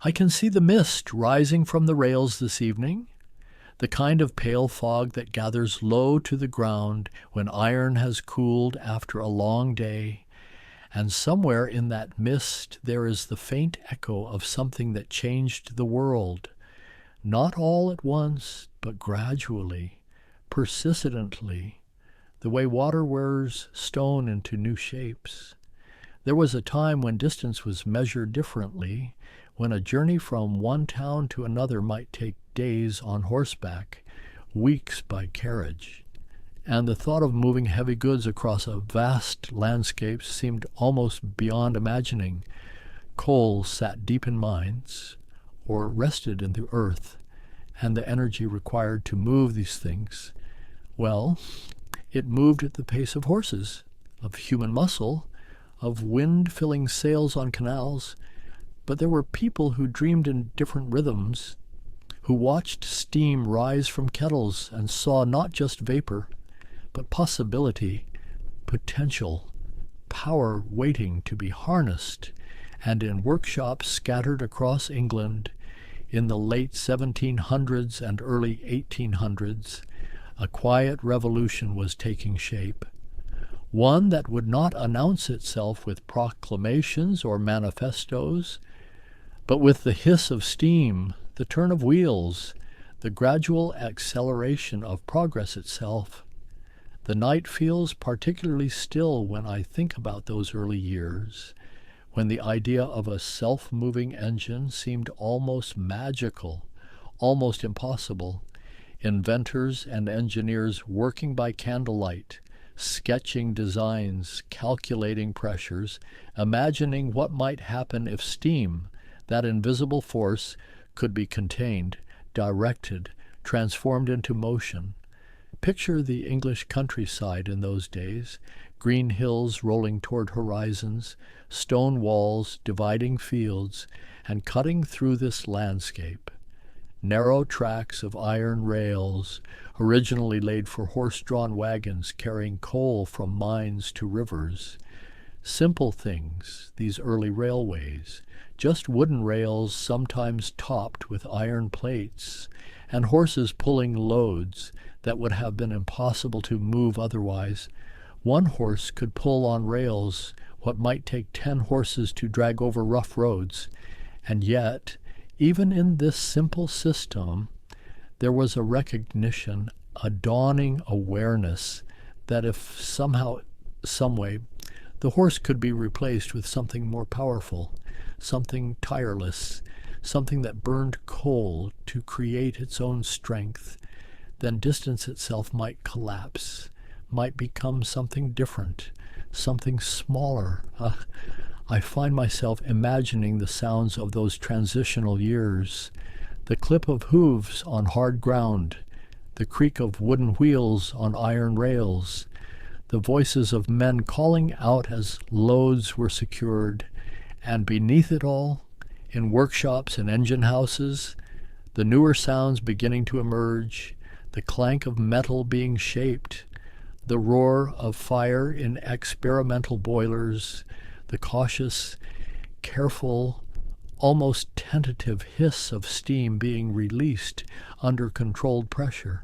I can see the mist rising from the rails this evening, the kind of pale fog that gathers low to the ground when iron has cooled after a long day, and somewhere in that mist there is the faint echo of something that changed the world, not all at once, but gradually, persistently, the way water wears stone into new shapes. There was a time when distance was measured differently, when a journey from one town to another might take days on horseback, weeks by carriage, and the thought of moving heavy goods across a vast landscape seemed almost beyond imagining. Coal sat deep in mines, or rested in the earth, and the energy required to move these things, well, it moved at the pace of horses, of human muscle, of wind-filling sails on canals. But there were people who dreamed in different rhythms, who watched steam rise from kettles and saw not just vapor, but possibility, potential, power waiting to be harnessed, and in workshops scattered across England in the late 1700s and early 1800s, a quiet revolution was taking shape. One that would not announce itself with proclamations or manifestos, but with the hiss of steam, the turn of wheels, the gradual acceleration of progress itself. The night feels particularly still when I think about those early years, when the idea of a self-moving engine seemed almost magical, almost impossible. Inventors and engineers working by candlelight, sketching designs, calculating pressures, imagining what might happen if steam, that invisible force, could be contained, directed, transformed into motion. Picture the English countryside in those days, green hills rolling toward horizons, stone walls dividing fields, and cutting through this landscape. Narrow tracks of iron rails, originally laid for horse-drawn wagons carrying coal from mines to rivers. Simple things, these early railways, just wooden rails sometimes topped with iron plates, and horses pulling loads that would have been impossible to move otherwise. One horse could pull on rails what might take 10 horses to drag over rough roads, and yet, even in this simple system, there was a recognition, a dawning awareness that if somehow, some way, the horse could be replaced with something more powerful, something tireless, something that burned coal to create its own strength, then distance itself might collapse, might become something different, something smaller. I find myself imagining the sounds of those transitional years, the clip of hooves on hard ground, the creak of wooden wheels on iron rails, the voices of men calling out as loads were secured, and beneath it all, in workshops and engine houses, the newer sounds beginning to emerge, the clank of metal being shaped, the roar of fire in experimental boilers, the cautious, careful, almost tentative hiss of steam being released under controlled pressure.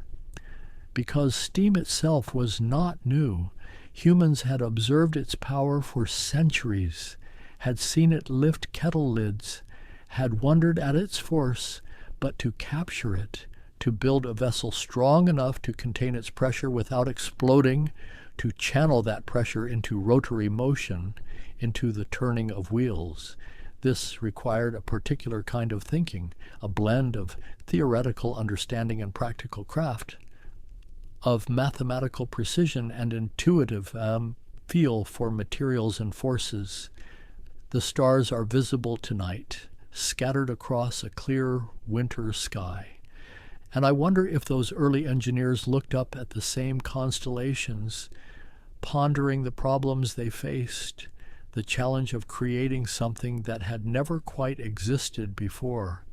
Because steam itself was not new, humans had observed its power for centuries, had seen it lift kettle lids, had wondered at its force, but to capture it, to build a vessel strong enough to contain its pressure without exploding, to channel that pressure into rotary motion, into the turning of wheels. This required a particular kind of thinking, a blend of theoretical understanding and practical craft, of mathematical precision and intuitive feel for materials and forces. The stars are visible tonight, scattered across a clear winter sky. And I wonder if those early engineers looked up at the same constellations, pondering the problems they faced, the challenge of creating something that had never quite existed before.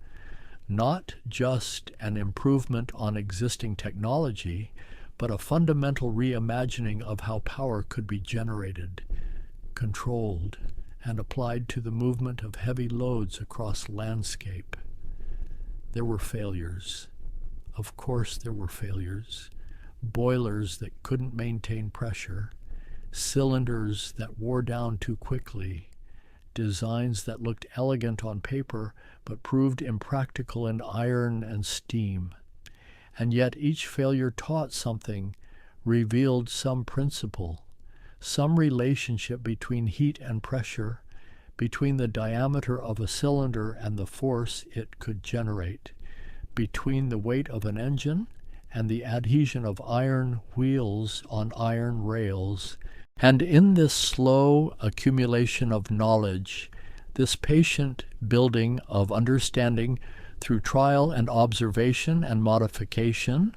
Not just an improvement on existing technology, but a fundamental reimagining of how power could be generated, controlled, and applied to the movement of heavy loads across landscape. There were failures. Of course there were failures. Boilers that couldn't maintain pressure, cylinders that wore down too quickly, designs that looked elegant on paper but proved impractical in iron and steam. And yet each failure taught something, revealed some principle, some relationship between heat and pressure, between the diameter of a cylinder and the force it could generate, between the weight of an engine and the adhesion of iron wheels on iron rails. And in this slow accumulation of knowledge, this patient building of understanding through trial and observation and modification,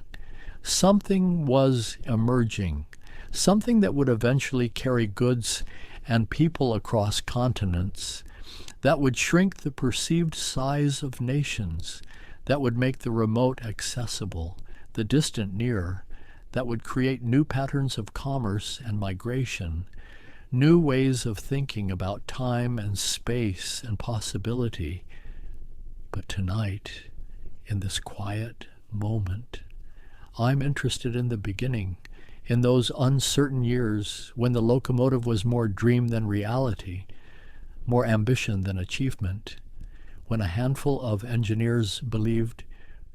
something was emerging, something that would eventually carry goods and people across continents, that would shrink the perceived size of nations, that would make the remote accessible, the distant near, that would create new patterns of commerce and migration, new ways of thinking about time and space and possibility. But tonight, in this quiet moment, I'm interested in the beginning, in those uncertain years when the locomotive was more dream than reality, more ambition than achievement, when a handful of engineers believed,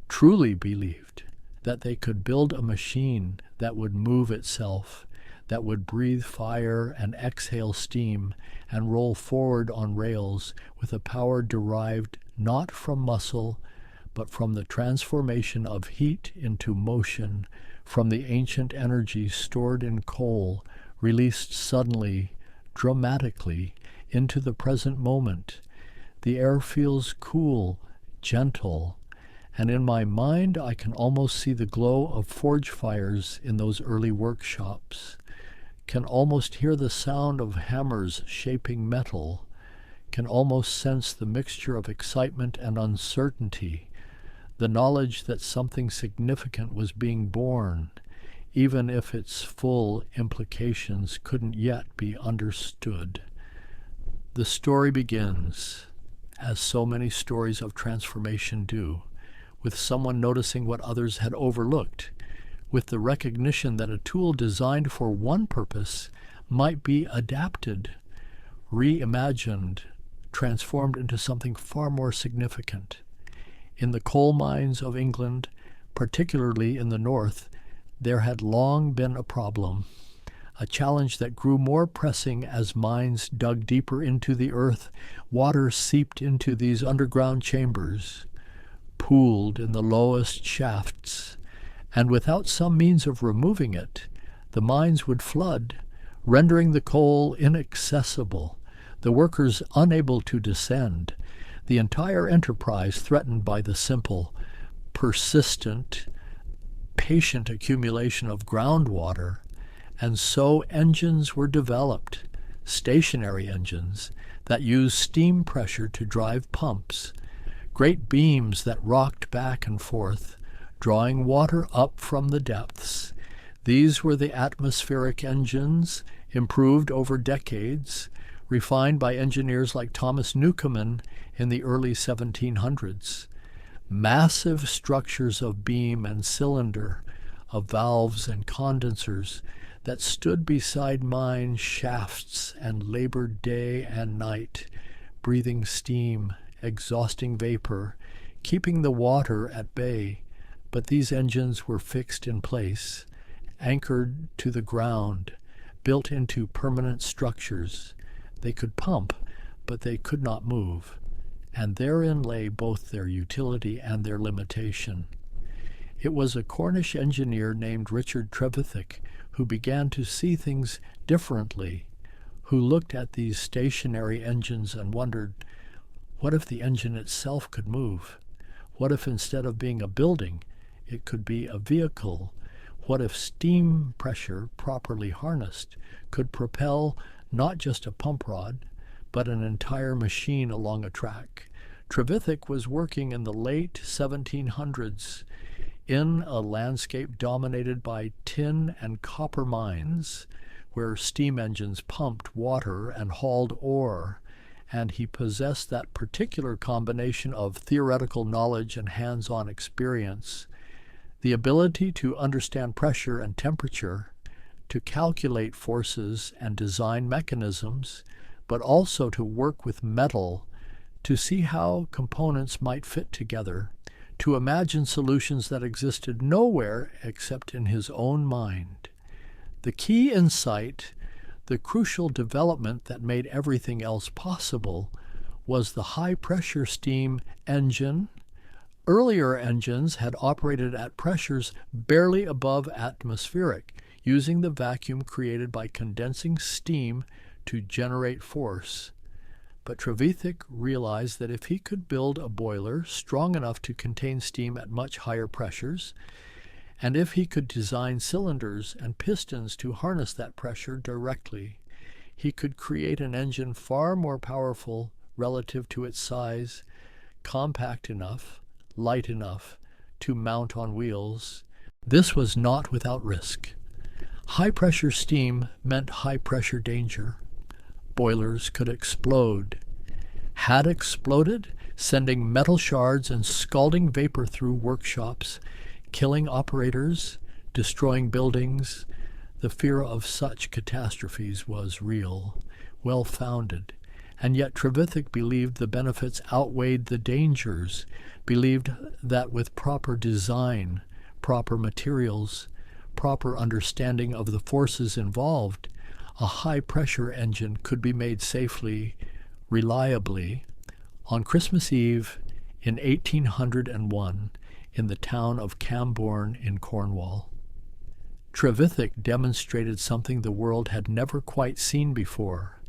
truly believed, that they could build a machine that would move itself, that would breathe fire and exhale steam and roll forward on rails with a power derived not from muscle, but from the transformation of heat into motion, from the ancient energy stored in coal, released suddenly, dramatically, into the present moment. The air feels cool, gentle, and in my mind I can almost see the glow of forge fires in those early workshops, can almost hear the sound of hammers shaping metal, can almost sense the mixture of excitement and uncertainty, the knowledge that something significant was being born, even if its full implications couldn't yet be understood. The story begins, as so many stories of transformation do, with someone noticing what others had overlooked, with the recognition that a tool designed for one purpose might be adapted, reimagined, transformed into something far more significant. In the coal mines of England, particularly in the north, there had long been a problem, a challenge that grew more pressing as mines dug deeper into the earth. Water seeped into these underground chambers, pooled in the lowest shafts, and without some means of removing it, the mines would flood, rendering the coal inaccessible, the workers unable to descend, the entire enterprise threatened by the simple, persistent, patient accumulation of groundwater. And so engines were developed, stationary engines that used steam pressure to drive pumps, great beams that rocked back and forth, drawing water up from the depths. These were the atmospheric engines, improved over decades, refined by engineers like Thomas Newcomen in the early 1700s. Massive structures of beam and cylinder, of valves and condensers that stood beside mine shafts and labored day and night, breathing steam, exhausting vapor, keeping the water at bay. But these engines were fixed in place, anchored to the ground, built into permanent structures. They could pump, but they could not move, and therein lay both their utility and their limitation. It was a Cornish engineer named Richard Trevithick who began to see things differently, who looked at these stationary engines and wondered, what if the engine itself could move? What if instead of being a building, it could be a vehicle? What if steam pressure, properly harnessed, could propel not just a pump rod, but an entire machine along a track? Trevithick was working in the late 1700s in a landscape dominated by tin and copper mines, where steam engines pumped water and hauled ore, and he possessed that particular combination of theoretical knowledge and hands-on experience, the ability to understand pressure and temperature, to calculate forces and design mechanisms, but also to work with metal, to see how components might fit together, to imagine solutions that existed nowhere except in his own mind. The key insight, the crucial development that made everything else possible, was the high-pressure steam engine. Earlier engines had operated at pressures barely above atmospheric, using the vacuum created by condensing steam to generate force. But Trevithick realized that if he could build a boiler strong enough to contain steam at much higher pressures, and if he could design cylinders and pistons to harness that pressure directly, he could create an engine far more powerful relative to its size, compact enough, light enough to mount on wheels. This was not without risk. High-pressure steam meant high-pressure danger. Boilers could explode. Had exploded, sending metal shards and scalding vapor through workshops, killing operators, destroying buildings. The fear of such catastrophes was real, well-founded, and yet Trevithick believed the benefits outweighed the dangers, believed that with proper design, proper materials, proper understanding of the forces involved, a high-pressure engine could be made safely, reliably, on Christmas Eve in 1801 in the town of Camborne in Cornwall. Trevithick demonstrated something the world had never quite seen before: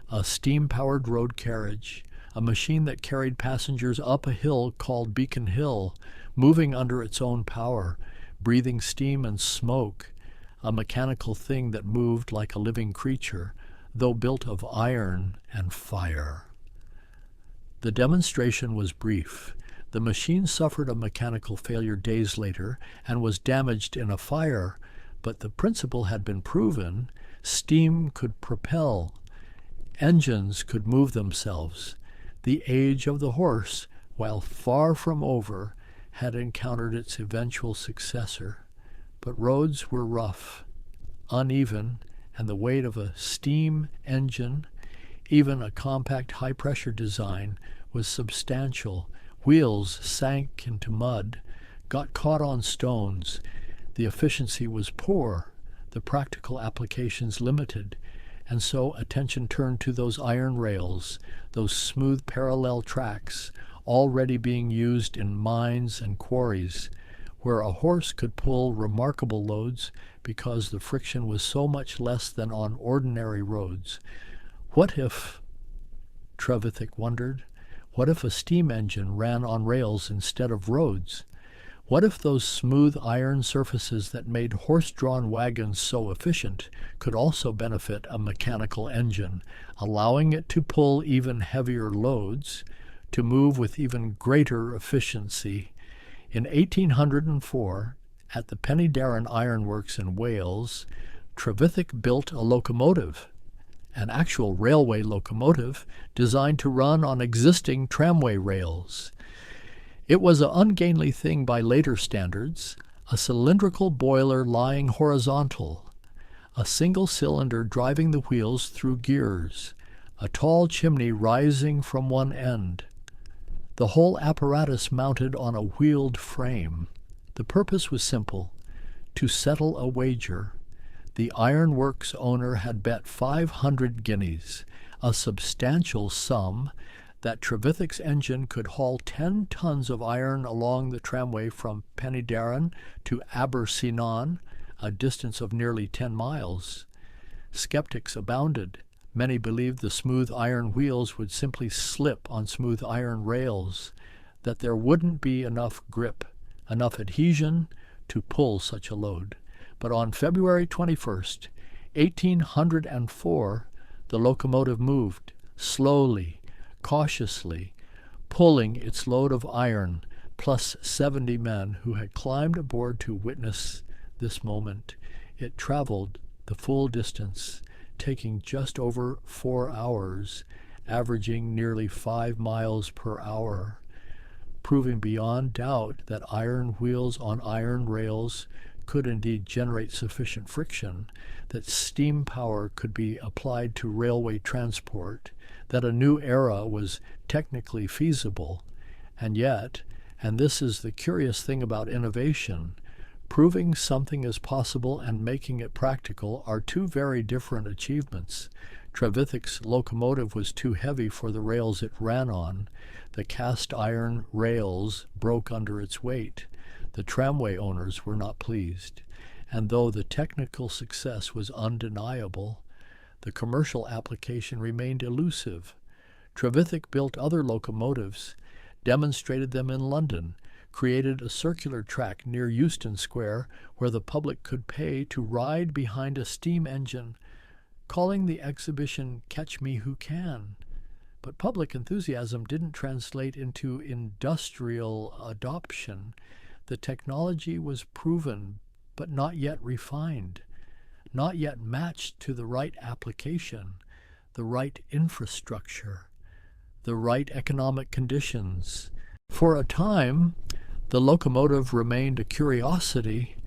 a steam-powered road carriage, a machine that carried passengers up a hill called Beacon Hill, moving under its own power, breathing steam and smoke, a mechanical thing that moved like a living creature, though built of iron and fire. The demonstration was brief. The machine suffered a mechanical failure days later and was damaged in a fire, but the principle had been proven. Steam could propel. Engines could move themselves. The age of the horse, while far from over, had encountered its eventual successor. But roads were rough, uneven, and the weight of a steam engine, even a compact high-pressure design, was substantial. Wheels sank into mud, got caught on stones. The efficiency was poor, the practical applications limited, and so attention turned to those iron rails, those smooth parallel tracks, already being used in mines and quarries, where a horse could pull remarkable loads because the friction was so much less than on ordinary roads. What if, Trevithick wondered, what if a steam engine ran on rails instead of roads? What if those smooth iron surfaces that made horse-drawn wagons so efficient could also benefit a mechanical engine, allowing it to pull even heavier loads, to move with even greater efficiency? In 1804, at the Penydarren Iron Works in Wales, Trevithick built a locomotive, an actual railway locomotive designed to run on existing tramway rails. It was an ungainly thing by later standards, a cylindrical boiler lying horizontal, a single cylinder driving the wheels through gears, a tall chimney rising from one end. The whole apparatus mounted on a wheeled frame. The purpose was simple: to settle a wager. The ironworks owner had bet 500 guineas, a substantial sum, that Trevithick's engine could haul 10 tons of iron along the tramway from Penydarren to Abercynon, a distance of nearly 10 miles. Skeptics abounded. Many believed the smooth iron wheels would simply slip on smooth iron rails, that there wouldn't be enough grip, enough adhesion to pull such a load. But on February 21st, 1804, the locomotive moved, slowly, cautiously, pulling its load of iron, plus 70 men who had climbed aboard to witness this moment. It traveled the full distance, taking just over 4 hours, averaging nearly 5 miles per hour, proving beyond doubt that iron wheels on iron rails could indeed generate sufficient friction, that steam power could be applied to railway transport, that a new era was technically feasible. And yet, and this is the curious thing about innovation, proving something is possible and making it practical are two very different achievements. Trevithick's locomotive was too heavy for the rails it ran on. The cast iron rails broke under its weight. The tramway owners were not pleased. And though the technical success was undeniable, the commercial application remained elusive. Trevithick built other locomotives, demonstrated them in London, created a circular track near Euston Square where the public could pay to ride behind a steam engine, calling the exhibition "Catch Me Who Can." But public enthusiasm didn't translate into industrial adoption. The technology was proven, but not yet refined, not yet matched to the right application, the right infrastructure, the right economic conditions. For a time, the locomotive remained a curiosity,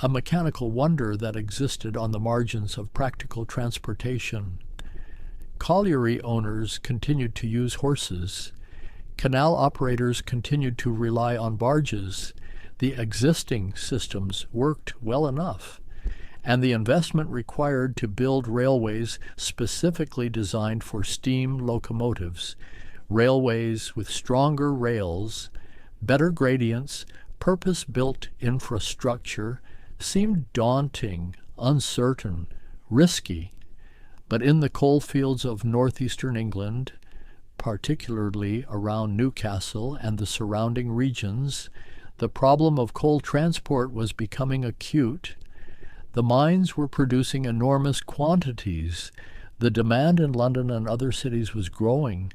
a mechanical wonder that existed on the margins of practical transportation. Colliery owners continued to use horses. Canal operators continued to rely on barges. The existing systems worked well enough, and the investment required to build railways specifically designed for steam locomotives, railways with stronger rails, better gradients, purpose-built infrastructure, seemed daunting, uncertain, risky. But in the coal fields of northeastern England, particularly around Newcastle and the surrounding regions, the problem of coal transport was becoming acute. The mines were producing enormous quantities. The demand in London and other cities was growing,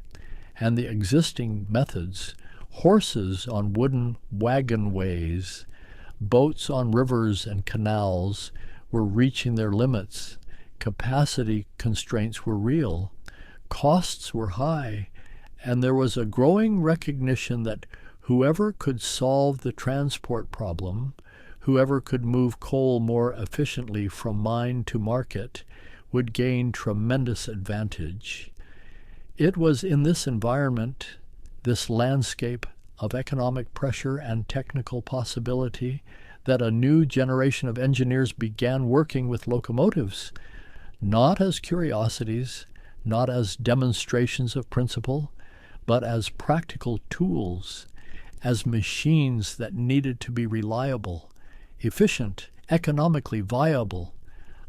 and the existing methods, horses on wooden wagonways, boats on rivers and canals, were reaching their limits. Capacity constraints were real. Costs were high, and there was a growing recognition that whoever could solve the transport problem, whoever could move coal more efficiently from mine to market, would gain tremendous advantage. It was in this environment, this landscape of economic pressure and technical possibility, that a new generation of engineers began working with locomotives, not as curiosities, not as demonstrations of principle, but as practical tools, as machines that needed to be reliable, efficient, economically viable.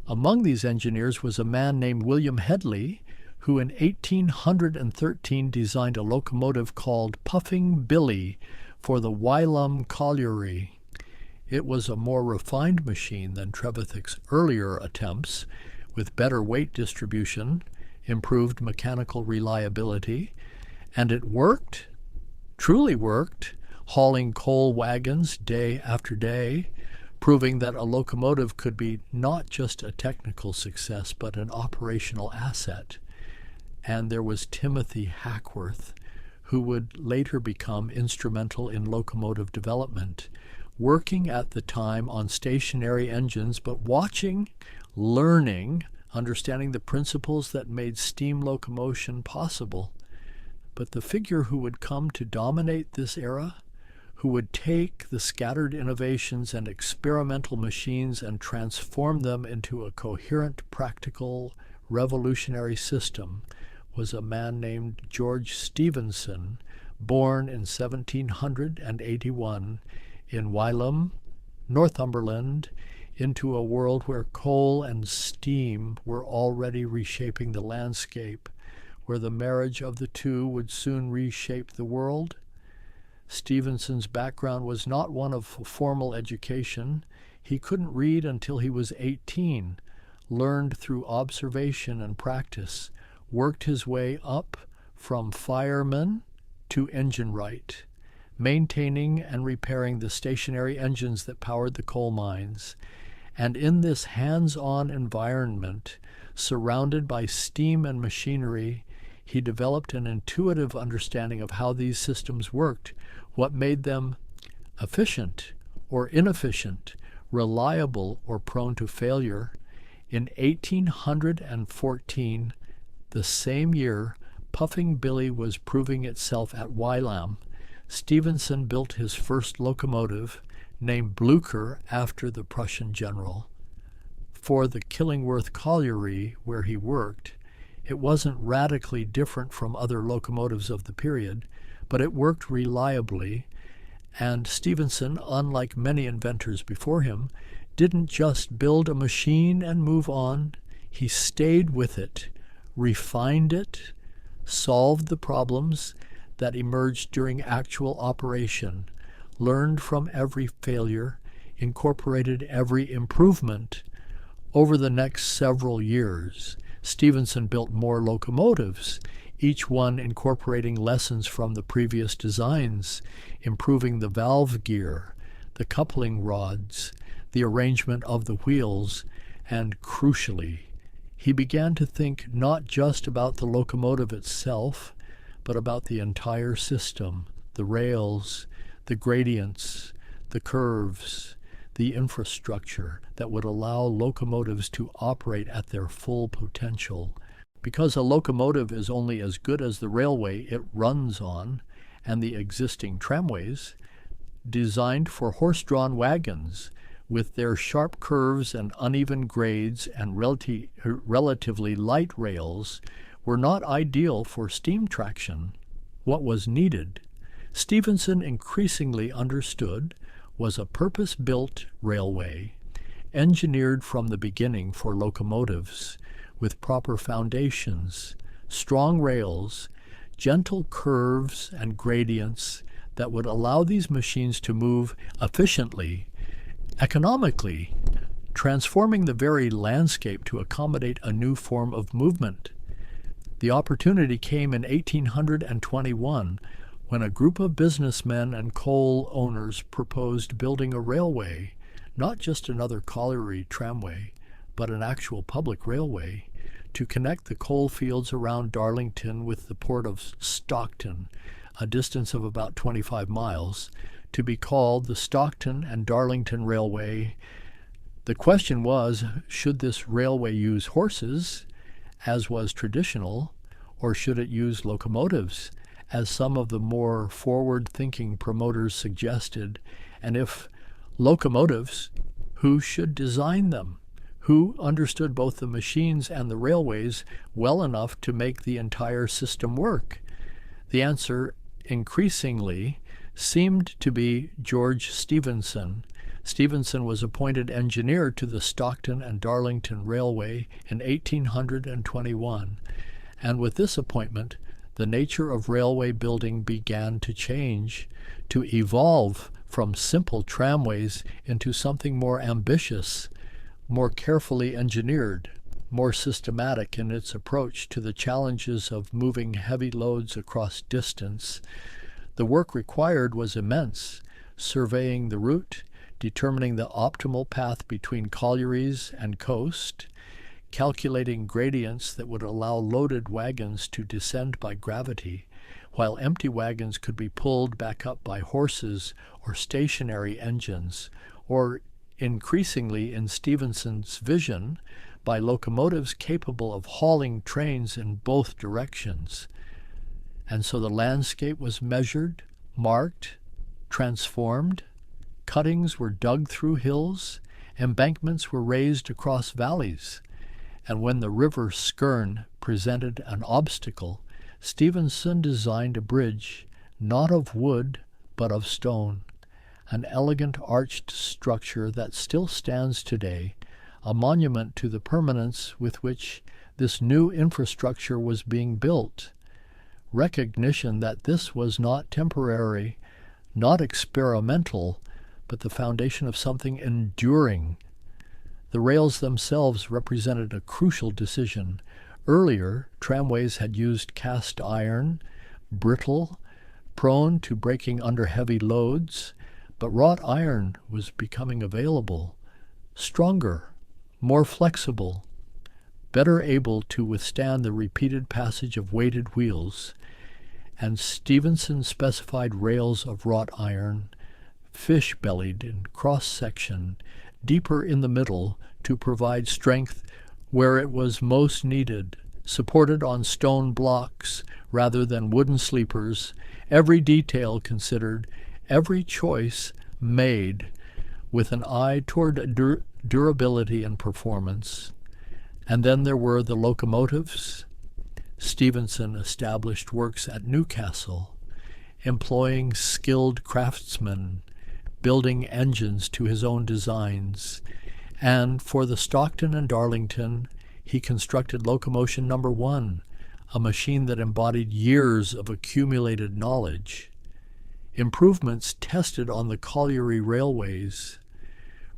Among these engineers was a man named William Hedley, who in 1813 designed a locomotive called Puffing Billy for the Wylam Colliery. It was a more refined machine than Trevithick's earlier attempts, with better weight distribution, improved mechanical reliability, and it worked, truly worked, hauling coal wagons day after day, proving that a locomotive could be not just a technical success, but an operational asset. And there was Timothy Hackworth, who would later become instrumental in locomotive development, working at the time on stationary engines, but watching, learning, understanding the principles that made steam locomotion possible. But the figure who would come to dominate this era, who would take the scattered innovations and experimental machines and transform them into a coherent, practical, revolutionary system, was a man named George Stephenson, born in 1781 in Wylam, Northumberland, into a world where coal and steam were already reshaping the landscape, where the marriage of the two would soon reshape the world. Stephenson's background was not one of formal education. He couldn't read until he was 18, learned through observation and practice, worked his way up from fireman to engine wright, maintaining and repairing the stationary engines that powered the coal mines. And in this hands-on environment, surrounded by steam and machinery, he developed an intuitive understanding of how these systems worked, what made them efficient or inefficient, reliable or prone to failure. In 1814, the same year Puffing Billy was proving itself at Wylam, Stephenson built his first locomotive, named Blücher after the Prussian general. For the Killingworth colliery where he worked, it wasn't radically different from other locomotives of the period, but it worked reliably, and Stephenson, unlike many inventors before him, didn't just build a machine and move on. He stayed with it, refined it, solved the problems that emerged during actual operation, learned from every failure, incorporated every improvement. Over the next several years, Stephenson built more locomotives, each one incorporating lessons from the previous designs, improving the valve gear, the coupling rods, the arrangement of the wheels, and crucially, he began to think not just about the locomotive itself, but about the entire system, the rails, the gradients, the curves, the infrastructure that would allow locomotives to operate at their full potential. Because a locomotive is only as good as the railway it runs on, and the existing tramways, designed for horse-drawn wagons, with their sharp curves and uneven grades and relatively light rails, were not ideal for steam traction. What was needed, Stephenson increasingly understood, was a purpose-built railway, engineered from the beginning for locomotives, with proper foundations, strong rails, gentle curves and gradients that would allow these machines to move efficiently, economically, transforming the very landscape to accommodate a new form of movement. The opportunity came in 1821 when a group of businessmen and coal owners proposed building a railway, not just another colliery tramway, but an actual public railway, to connect the coal fields around Darlington with the port of Stockton, a distance of about 25 miles, to be called the Stockton and Darlington Railway. The question was, should this railway use horses, as was traditional, or should it use locomotives, as some of the more forward-thinking promoters suggested? And if locomotives, who should design them? Who understood both the machines and the railways well enough to make the entire system work? The answer, increasingly, seemed to be George Stephenson. Stephenson was appointed engineer to the Stockton and Darlington Railway in 1821, and with this appointment, the nature of railway building began to change, to evolve from simple tramways into something more ambitious, more carefully engineered, more systematic in its approach to the challenges of moving heavy loads across distance. The work required was immense, surveying the route, determining the optimal path between collieries and coast, calculating gradients that would allow loaded wagons to descend by gravity, while empty wagons could be pulled back up by horses or stationary engines, or increasingly in Stephenson's vision, by locomotives capable of hauling trains in both directions. And so the landscape was measured, marked, transformed. Cuttings were dug through hills, embankments were raised across valleys, and when the river Skern presented an obstacle, Stephenson designed a bridge, not of wood, but of stone, an elegant arched structure that still stands today, a monument to the permanence with which this new infrastructure was being built. Recognition that this was not temporary, not experimental, but the foundation of something enduring. The rails themselves represented a crucial decision. Earlier, tramways had used cast iron, brittle, prone to breaking under heavy loads, but wrought iron was becoming available. stronger, more flexible, better able to withstand the repeated passage of weighted wheels, and Stephenson specified rails of wrought iron, fish-bellied in cross-section, deeper in the middle to provide strength where it was most needed, supported on stone blocks rather than wooden sleepers, every detail considered, every choice made with an eye toward durability and performance. And then there were the locomotives. Stephenson established works at Newcastle, employing skilled craftsmen, building engines to his own designs, and for the Stockton and Darlington, he constructed locomotion number 1, a machine that embodied years of accumulated knowledge. Improvements tested on the colliery railways,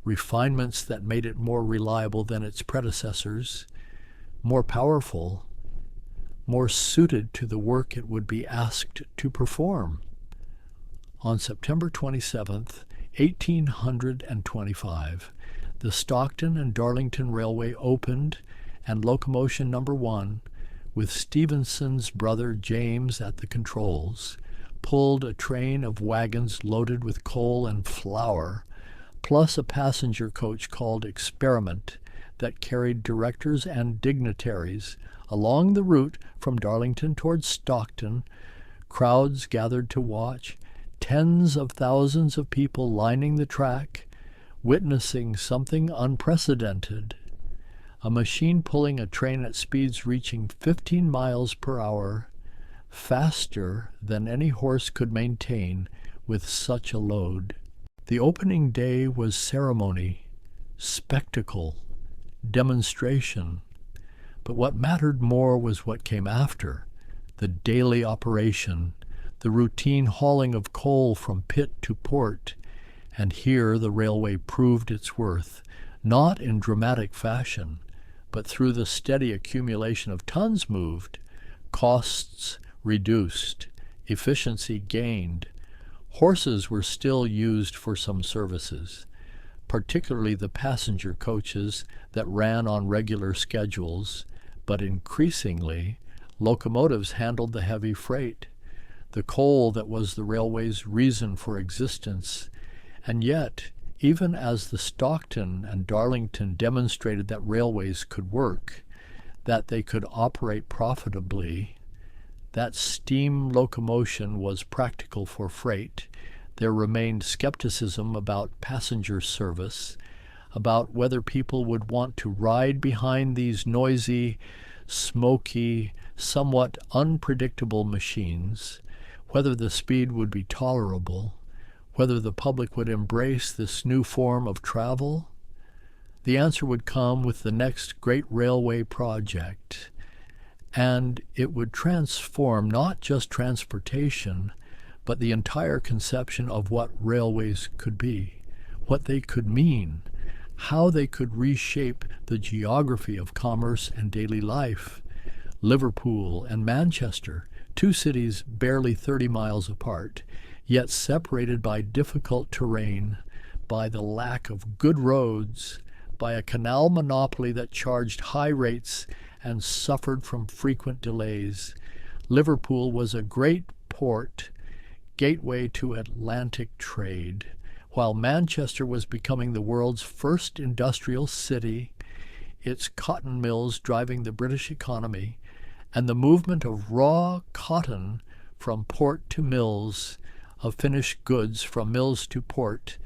refinements that made it more reliable than its predecessors, more powerful, more suited to the work it would be asked to perform. On September 27th, 1825, the Stockton and Darlington Railway opened, and locomotion number 1, with Stephenson's brother James at the controls, pulled a train of wagons loaded with coal and flour, plus a passenger coach called Experiment that carried directors and dignitaries along the route from Darlington towards Stockton. Crowds gathered to watch, tens of thousands of people lining the track, witnessing something unprecedented. A machine pulling a train at speeds reaching 15 miles per hour, faster than any horse could maintain with such a load. The opening day was ceremony, spectacle, demonstration. But what mattered more was what came after, the daily operation, the routine hauling of coal from pit to port. And here the railway proved its worth, not in dramatic fashion, but through the steady accumulation of tons moved, costs reduced, efficiency gained. Horses were still used for some services, particularly the passenger coaches that ran on regular schedules, but increasingly, locomotives handled the heavy freight, the coal that was the railway's reason for existence. And yet, even as the Stockton and Darlington demonstrated that railways could work, that they could operate profitably, that steam locomotion was practical for freight, there remained skepticism about passenger service, about whether people would want to ride behind these noisy, smoky, somewhat unpredictable machines, whether the speed would be tolerable, whether the public would embrace this new form of travel. The answer would come with the next great railway project, and it would transform not just transportation, but the entire conception of what railways could be, what they could mean, how they could reshape the geography of commerce and daily life. Liverpool and Manchester, two cities barely 30 miles apart, yet separated by difficult terrain, by the lack of good roads, by a canal monopoly that charged high rates and suffered from frequent delays. Liverpool was a great port, gateway to Atlantic trade, while Manchester was becoming the world's first industrial city, its cotton mills driving the British economy, and the movement of raw cotton from port to mills, of finished goods from mills to port,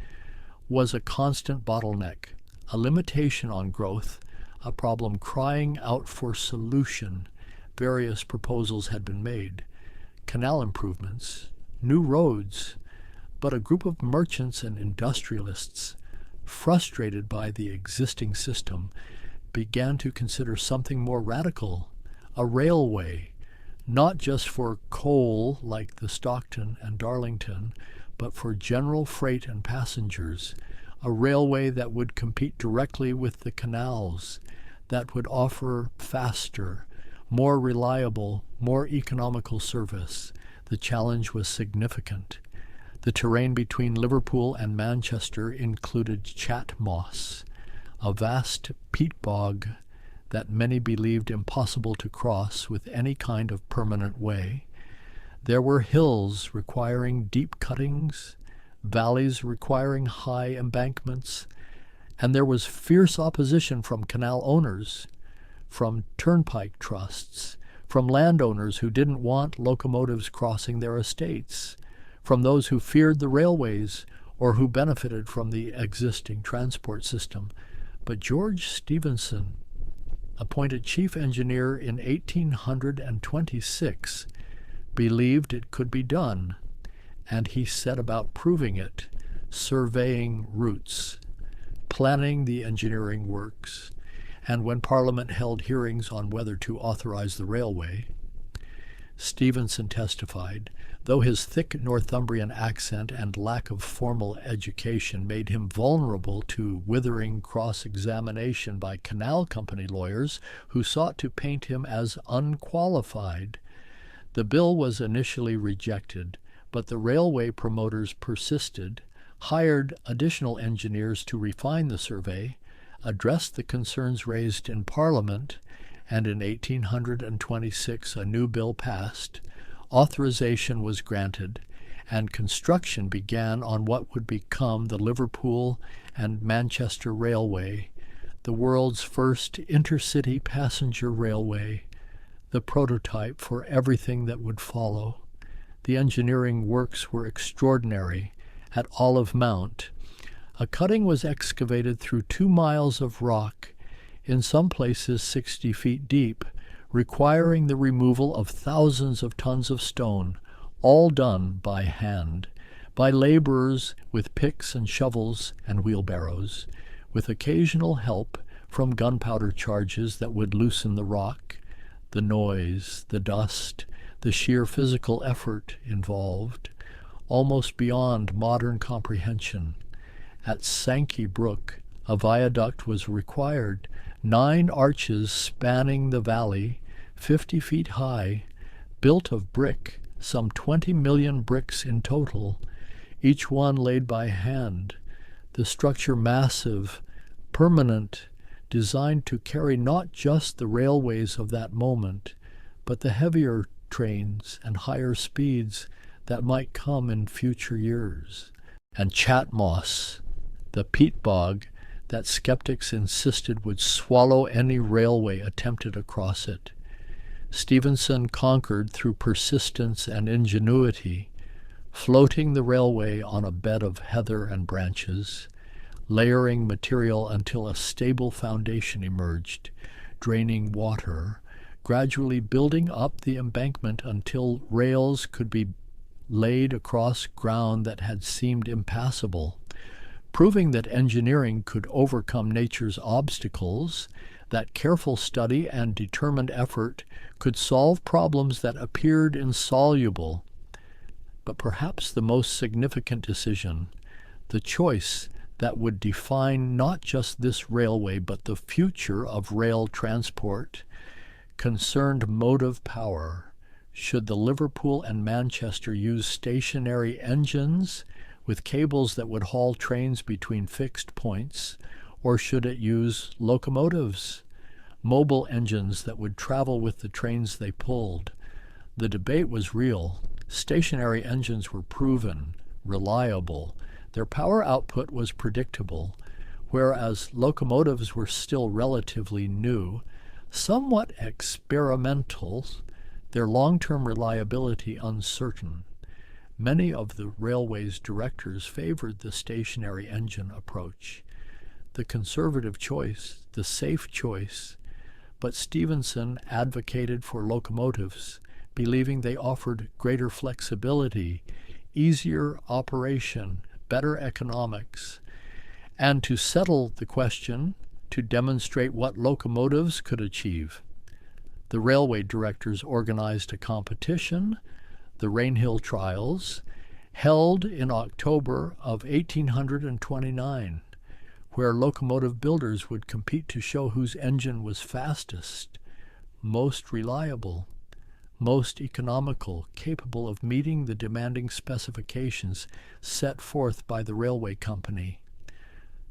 was a constant bottleneck, a limitation on growth, a problem crying out for solution. Various proposals had been made, canal improvements, new roads, but a group of merchants and industrialists, frustrated by the existing system, began to consider something more radical, a railway, not just for coal like the Stockton and Darlington, but for general freight and passengers, a railway that would compete directly with the canals, that would offer faster, more reliable, more economical service. The challenge was significant. The terrain between Liverpool and Manchester included chat moss, a vast peat bog that many believed impossible to cross with any kind of permanent way. There were hills requiring deep cuttings, valleys requiring high embankments, and there was fierce opposition from canal owners, from turnpike trusts, from landowners who didn't want locomotives crossing their estates, from those who feared the railways or who benefited from the existing transport system. But George Stephenson, appointed chief engineer in 1826, believed it could be done, and he set about proving it, surveying routes, planning the engineering works, and when Parliament held hearings on whether to authorize the railway, Stephenson testified, though his thick Northumbrian accent and lack of formal education made him vulnerable to withering cross-examination by canal company lawyers who sought to paint him as unqualified. The bill was initially rejected, but the railway promoters persisted, hired additional engineers to refine the survey, addressed the concerns raised in Parliament, and in 1826 a new bill passed, authorization was granted, and construction began on what would become the Liverpool and Manchester Railway, the world's first intercity passenger railway, the prototype for everything that would follow. The engineering works were extraordinary. At Olive Mount, a cutting was excavated through 2 miles of rock, in some places 60 feet deep, requiring the removal of thousands of tons of stone, all done by hand, by laborers with picks and shovels and wheelbarrows, with occasional help from gunpowder charges that would loosen the rock, the noise, the dust, the sheer physical effort involved, almost beyond modern comprehension. At Sankey Brook, a viaduct was required, 9 arches spanning the valley, 50 feet high, built of brick, some 20 million bricks in total, each one laid by hand, the structure massive, permanent, designed to carry not just the railways of that moment, but the heavier trains and higher speeds that might come in future years. And Chatmoss, the peat bog that skeptics insisted would swallow any railway attempted across it. Stephenson conquered through persistence and ingenuity, floating the railway on a bed of heather and branches, layering material until a stable foundation emerged, draining water, gradually building up the embankment until rails could be laid across ground that had seemed impassable, proving that engineering could overcome nature's obstacles, that careful study and determined effort could solve problems that appeared insoluble. But perhaps the most significant decision, the choice that would define not just this railway but the future of rail transport, concerned motive power. Should the Liverpool and Manchester use stationary engines with cables that would haul trains between fixed points, or should it use locomotives, mobile engines that would travel with the trains they pulled? The debate was real. Stationary engines were proven, reliable. Their power output was predictable, whereas locomotives were still relatively new, somewhat experimental, their long-term reliability uncertain. Many of the railway's directors favored the stationary engine approach, the conservative choice, the safe choice, but Stephenson advocated for locomotives, believing they offered greater flexibility, easier operation, better economics, and to settle the question, to demonstrate what locomotives could achieve. The railway directors organized a competition, the Rainhill Trials, held in October of 1829, where locomotive builders would compete to show whose engine was fastest, most reliable, most economical, capable of meeting the demanding specifications set forth by the railway company.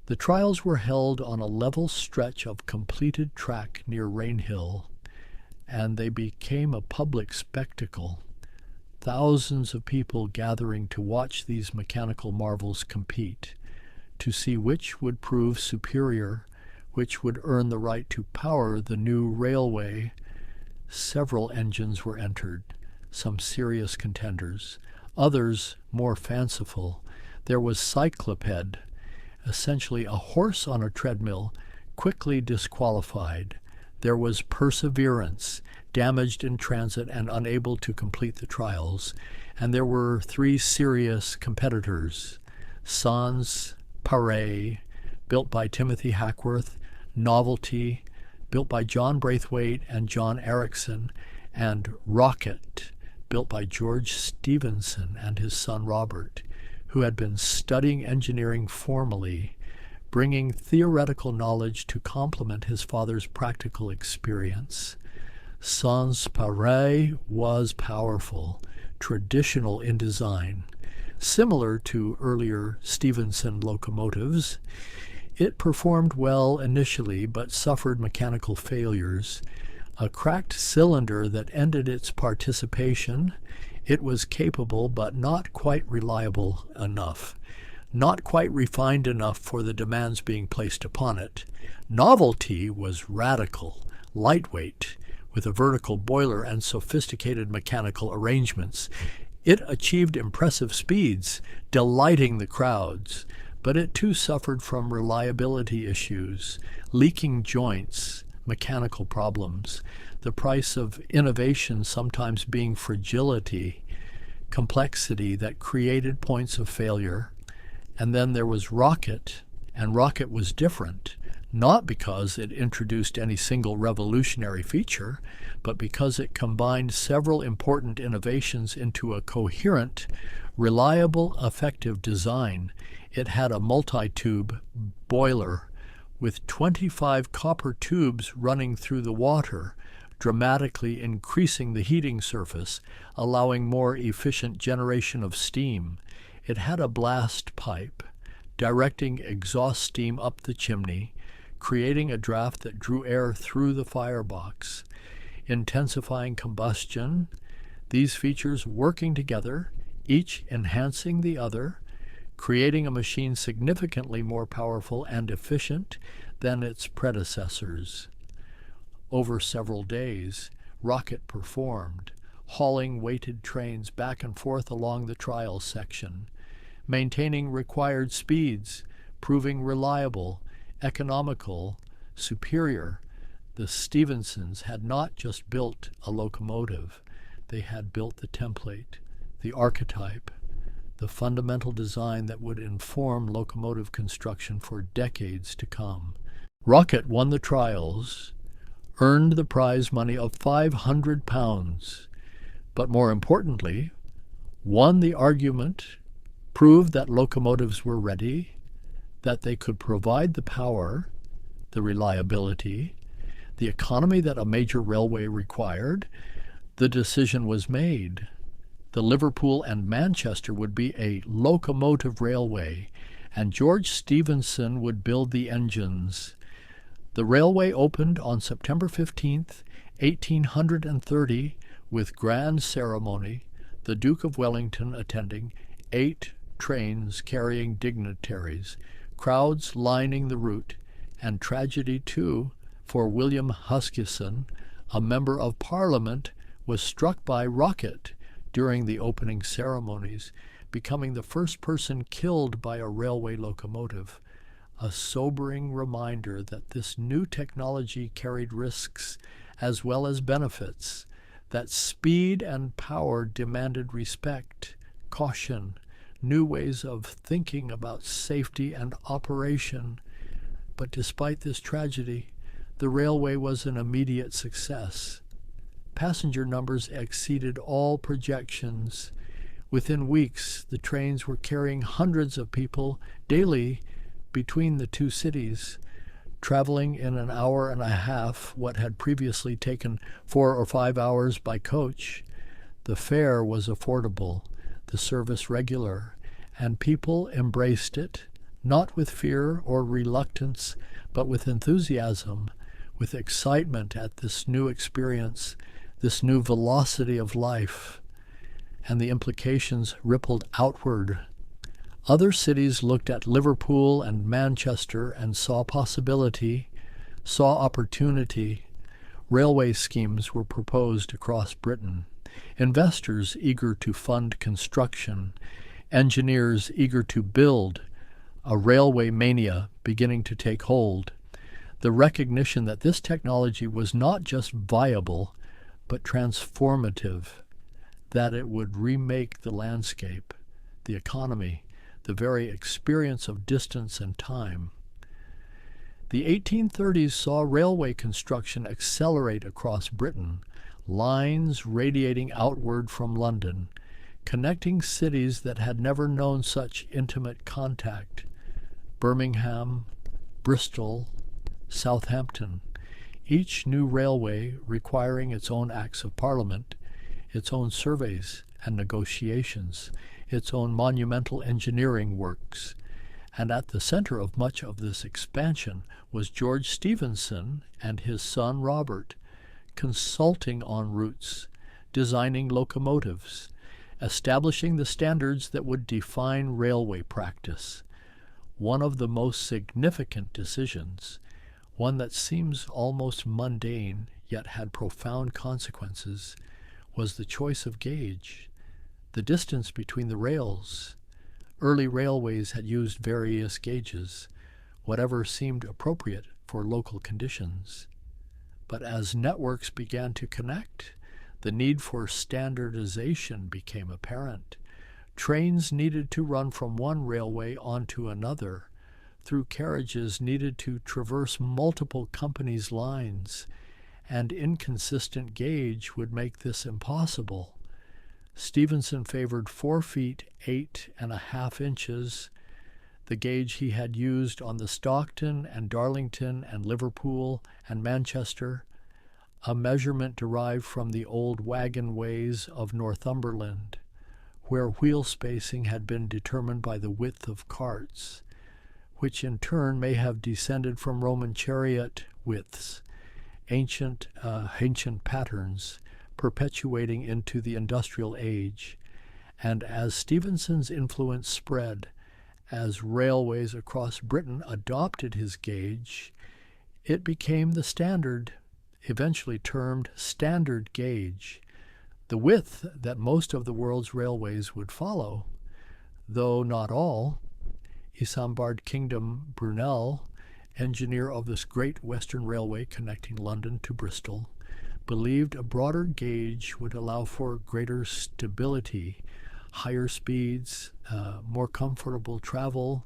The trials were held on a level stretch of completed track near Rainhill, and they became a public spectacle. Thousands of people gathering to watch these mechanical marvels compete, to see which would prove superior, which would earn the right to power the new railway. Several engines were entered, some serious contenders, others more fanciful. There was cycloped, essentially a horse on a treadmill, quickly disqualified. There was perseverance, damaged in transit and unable to complete the trials. And there were 3 serious competitors: Sans Pareil, built by Timothy Hackworth; Novelty, built by John Braithwaite and John Erickson; and Rocket, built by George Stephenson and his son Robert, who had been studying engineering formally, bringing theoretical knowledge to complement his father's practical experience. Sans Pareil was powerful, traditional in design. Similar to earlier Stephenson locomotives, it performed well initially but suffered mechanical failures. A cracked cylinder that ended its participation. It was capable but not quite reliable enough, not quite refined enough for the demands being placed upon it. Novelty was radical, lightweight, with a vertical boiler and sophisticated mechanical arrangements. It achieved impressive speeds, delighting the crowds, but it too suffered from reliability issues, leaking joints, mechanical problems, the price of innovation sometimes being fragility, complexity that created points of failure. And then there was Rocket, and Rocket was different, not because it introduced any single revolutionary feature, but because it combined several important innovations into a coherent, reliable, effective design. It had a multi-tube boiler with 25 copper tubes running through the water, dramatically increasing the heating surface, allowing more efficient generation of steam. It had a blast pipe, directing exhaust steam up the chimney, creating a draft that drew air through the firebox, intensifying combustion. These features working together, each enhancing the other, creating a machine significantly more powerful and efficient than its predecessors. Over several days, Rocket performed, hauling weighted trains back and forth along the trial section, maintaining required speeds, proving reliable, economical, superior. The Stephensons had not just built a locomotive, they had built the template, the archetype, the fundamental design that would inform locomotive construction for decades to come. Rocket won the trials, earned the prize money of £500, but more importantly, won the argument, proved that locomotives were ready, that they could provide the power, the reliability, the economy that a major railway required. The decision was made. The Liverpool and Manchester would be a locomotive railway, and George Stephenson would build the engines. The railway opened on September 15th, 1830, with grand ceremony, the Duke of Wellington attending, 8 trains carrying dignitaries, crowds lining the route, and tragedy too, for William Huskisson, a member of Parliament, was struck by rocket during the opening ceremonies, becoming the first person killed by a railway locomotive. A sobering reminder that this new technology carried risks as well as benefits, that speed and power demanded respect, caution, new ways of thinking about safety and operation. But despite this tragedy, the railway was an immediate success. Passenger numbers exceeded all projections. Within weeks, the trains were carrying hundreds of people daily between the two cities, traveling in an hour and a half what had previously taken 4 or 5 hours by coach. The fare was affordable, the service regular, and people embraced it, not with fear or reluctance, but with enthusiasm, with excitement at this new experience, this new velocity of life, and the implications rippled outward. Other cities looked at Liverpool and Manchester and saw possibility, saw opportunity. Railway schemes were proposed across Britain. Investors eager to fund construction, engineers eager to build, a railway mania beginning to take hold. The recognition that this technology was not just viable, but transformative, that it would remake the landscape, the economy, the very experience of distance and time. The 1830s saw railway construction accelerate across Britain, lines radiating outward from London, connecting cities that had never known such intimate contact. Birmingham, Bristol, Southampton, each new railway requiring its own Acts of Parliament, its own surveys and negotiations, its own monumental engineering works. And at the center of much of this expansion was George Stephenson and his son Robert, consulting on routes, designing locomotives, establishing the standards that would define railway practice. One of the most significant decisions, one that seems almost mundane yet had profound consequences, was the choice of gauge, the distance between the rails. Early railways had used various gauges, whatever seemed appropriate for local conditions. But as networks began to connect, the need for standardization became apparent. Trains needed to run from one railway onto another, through carriages needed to traverse multiple companies' lines, and inconsistent gauge would make this impossible. Stephenson favored 4 feet 8.5 inches, the gauge he had used on the Stockton and Darlington and Liverpool and Manchester, a measurement derived from the old wagon ways of Northumberland, where wheel spacing had been determined by the width of carts, which in turn may have descended from Roman chariot widths, ancient patterns, perpetuating into the industrial age. And as Stephenson's influence spread, as railways across Britain adopted his gauge, it became the standard, eventually termed standard gauge, the width that most of the world's railways would follow, though not all. Isambard Kingdom Brunel, engineer of this great Western Railway connecting London to Bristol, believed a broader gauge would allow for greater stability, higher speeds, more comfortable travel,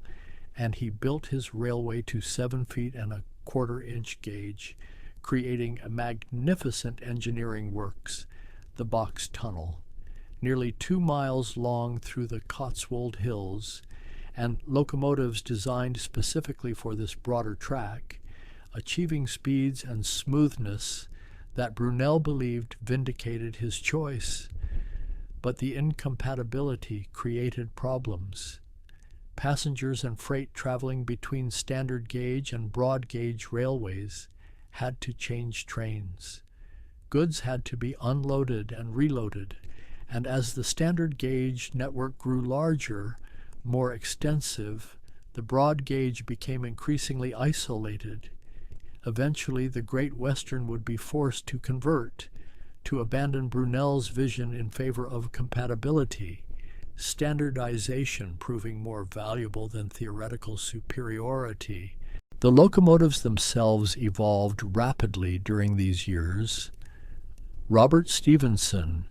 and he built his railway to 7 feet and a quarter-inch gauge, creating a magnificent engineering works, the Box Tunnel, nearly 2 miles long through the Cotswold Hills, and locomotives designed specifically for this broader track, achieving speeds and smoothness that Brunel believed vindicated his choice. But the incompatibility created problems. Passengers and freight traveling between standard gauge and broad gauge railways had to change trains. Goods had to be unloaded and reloaded, and as the standard gauge network grew larger, more extensive, the broad gauge became increasingly isolated. Eventually, the Great Western would be forced to convert, to abandon Brunel's vision in favor of compatibility, standardization proving more valuable than theoretical superiority. The locomotives themselves evolved rapidly during these years. Robert Stephenson,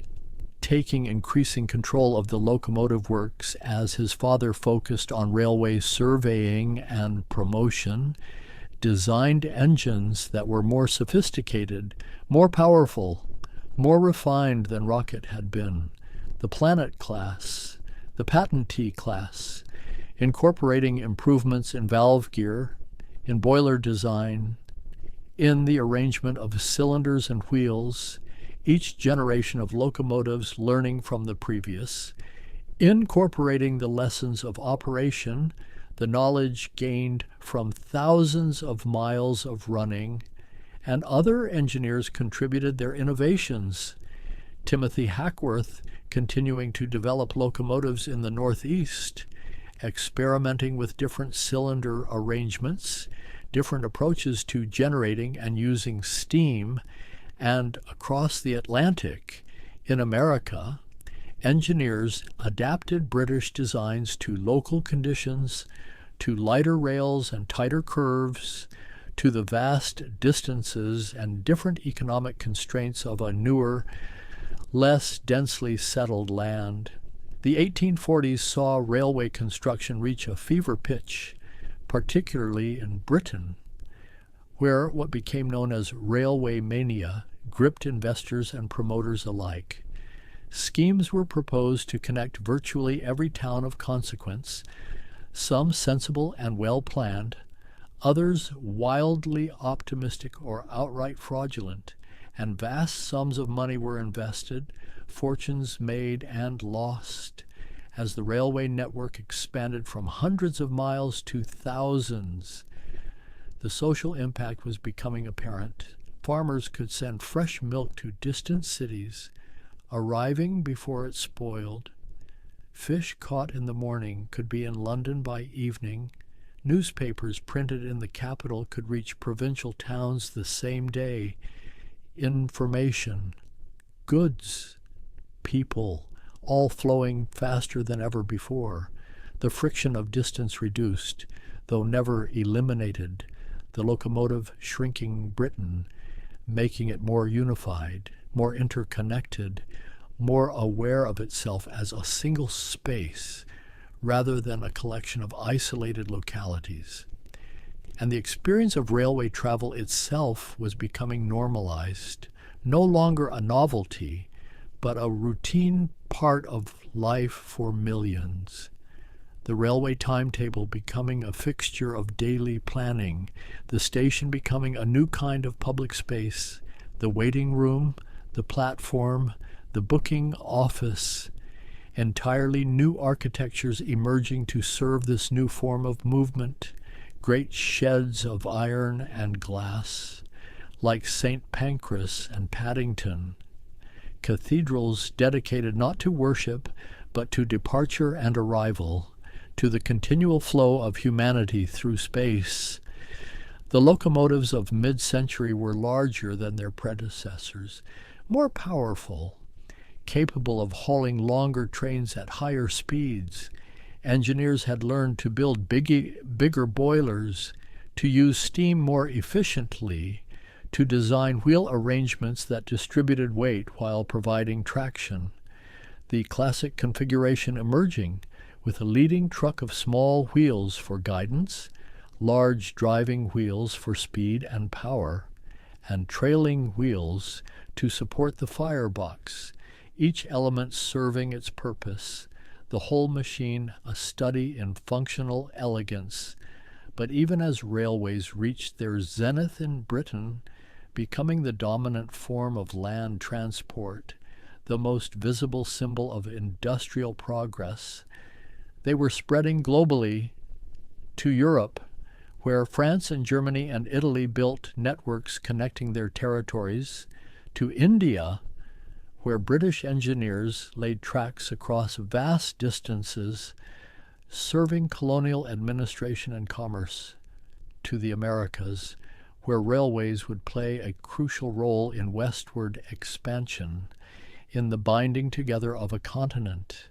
taking increasing control of the locomotive works as his father focused on railway surveying and promotion, designed engines that were more sophisticated, more powerful, more refined than Rocket had been, the Planet class, the Patentee class, incorporating improvements in valve gear, in boiler design, in the arrangement of cylinders and wheels, each generation of locomotives learning from the previous, incorporating the lessons of operation, the knowledge gained from thousands of miles of running, and other engineers contributed their innovations. Timothy Hackworth continuing to develop locomotives in the Northeast, experimenting with different cylinder arrangements, different approaches to generating and using steam, and across the Atlantic, in America, engineers adapted British designs to local conditions, to lighter rails and tighter curves, to the vast distances and different economic constraints of a newer, less densely settled land. The 1840s saw railway construction reach a fever pitch, particularly in Britain, where what became known as railway mania gripped investors and promoters alike. Schemes were proposed to connect virtually every town of consequence, some sensible and well-planned, others wildly optimistic or outright fraudulent, and vast sums of money were invested, fortunes made and lost, as the railway network expanded from hundreds of miles to thousands. The social impact was becoming apparent. Farmers could send fresh milk to distant cities, arriving before it spoiled. Fish caught in the morning could be in London by evening. Newspapers printed in the capital could reach provincial towns the same day. Information, goods, people, all flowing faster than ever before. The friction of distance reduced, though never eliminated, the locomotive shrinking Britain, making it more unified, more interconnected, more aware of itself as a single space rather than a collection of isolated localities. And the experience of railway travel itself was becoming normalized, no longer a novelty, but a routine part of life for millions. The railway timetable becoming a fixture of daily planning, the station becoming a new kind of public space, the waiting room, the platform, the booking office, entirely new architectures emerging to serve this new form of movement, great sheds of iron and glass, like St. Pancras and Paddington, cathedrals dedicated not to worship, but to departure and arrival, to the continual flow of humanity through space. The locomotives of mid-century were larger than their predecessors, more powerful, capable of hauling longer trains at higher speeds. Engineers had learned to build bigger boilers, to use steam more efficiently, to design wheel arrangements that distributed weight while providing traction. The classic configuration emerging, with a leading truck of small wheels for guidance, large driving wheels for speed and power, and trailing wheels to support the firebox, each element serving its purpose, the whole machine a study in functional elegance. But even as railways reached their zenith in Britain, becoming the dominant form of land transport, the most visible symbol of industrial progress, they were spreading globally to Europe, where France and Germany and Italy built networks connecting their territories, to India, where British engineers laid tracks across vast distances, serving colonial administration and commerce, to the Americas, where railways would play a crucial role in westward expansion, in the binding together of a continent.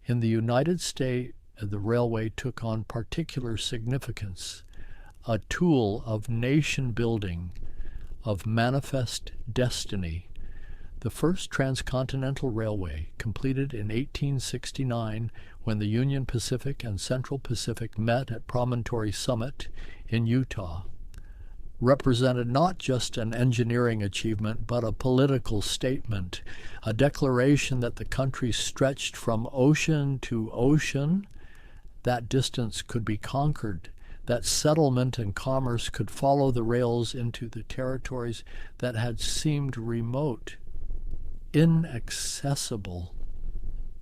In the United States, the railway took on particular significance, a tool of nation building, of manifest destiny. The first transcontinental railway, completed in 1869 when the Union Pacific and Central Pacific met at Promontory Summit in Utah, represented not just an engineering achievement, but a political statement, a declaration that the country stretched from ocean to ocean, that distance could be conquered, that settlement and commerce could follow the rails into the territories that had seemed remote, inaccessible,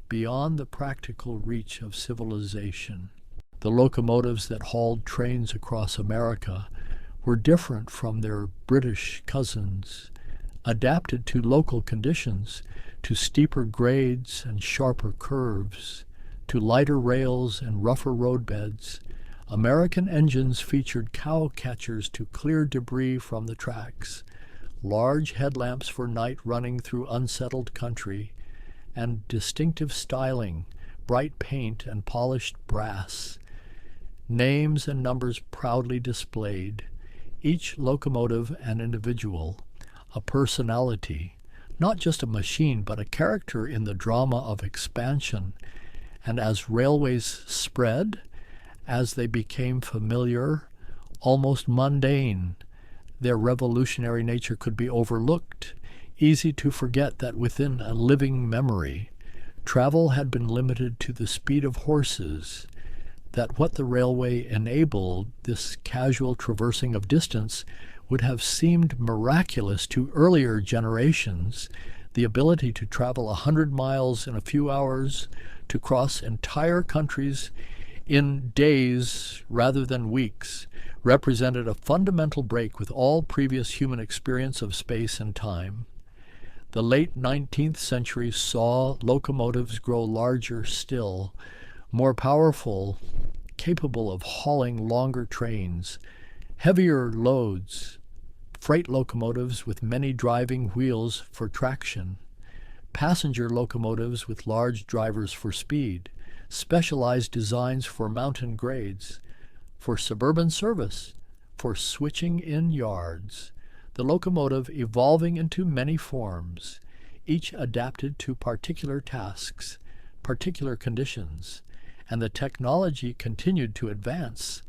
beyond the practical reach of civilization. The locomotives that hauled trains across America were different from their British cousins, adapted to local conditions, to steeper grades and sharper curves, to lighter rails and rougher roadbeds. American engines featured cow catchers to clear debris from the tracks, large headlamps for night running through unsettled country, and distinctive styling, bright paint and polished brass. Names and numbers proudly displayed, each locomotive an individual, a personality, not just a machine, but a character in the drama of expansion. And as railways spread, as they became familiar, almost mundane, their revolutionary nature could be overlooked, easy to forget that within a living memory, travel had been limited to the speed of horses, that what the railway enabled, this casual traversing of distance, would have seemed miraculous to earlier generations, the ability to travel 100 miles in a few hours, to cross entire countries in days rather than weeks, represented a fundamental break with all previous human experience of space and time. The late 19th century saw locomotives grow larger still, more powerful, capable of hauling longer trains, heavier loads, freight locomotives with many driving wheels for traction, passenger locomotives with large drivers for speed, specialized designs for mountain grades, for suburban service, for switching in yards, the locomotive evolving into many forms, each adapted to particular tasks, particular conditions, and the technology continued to advance.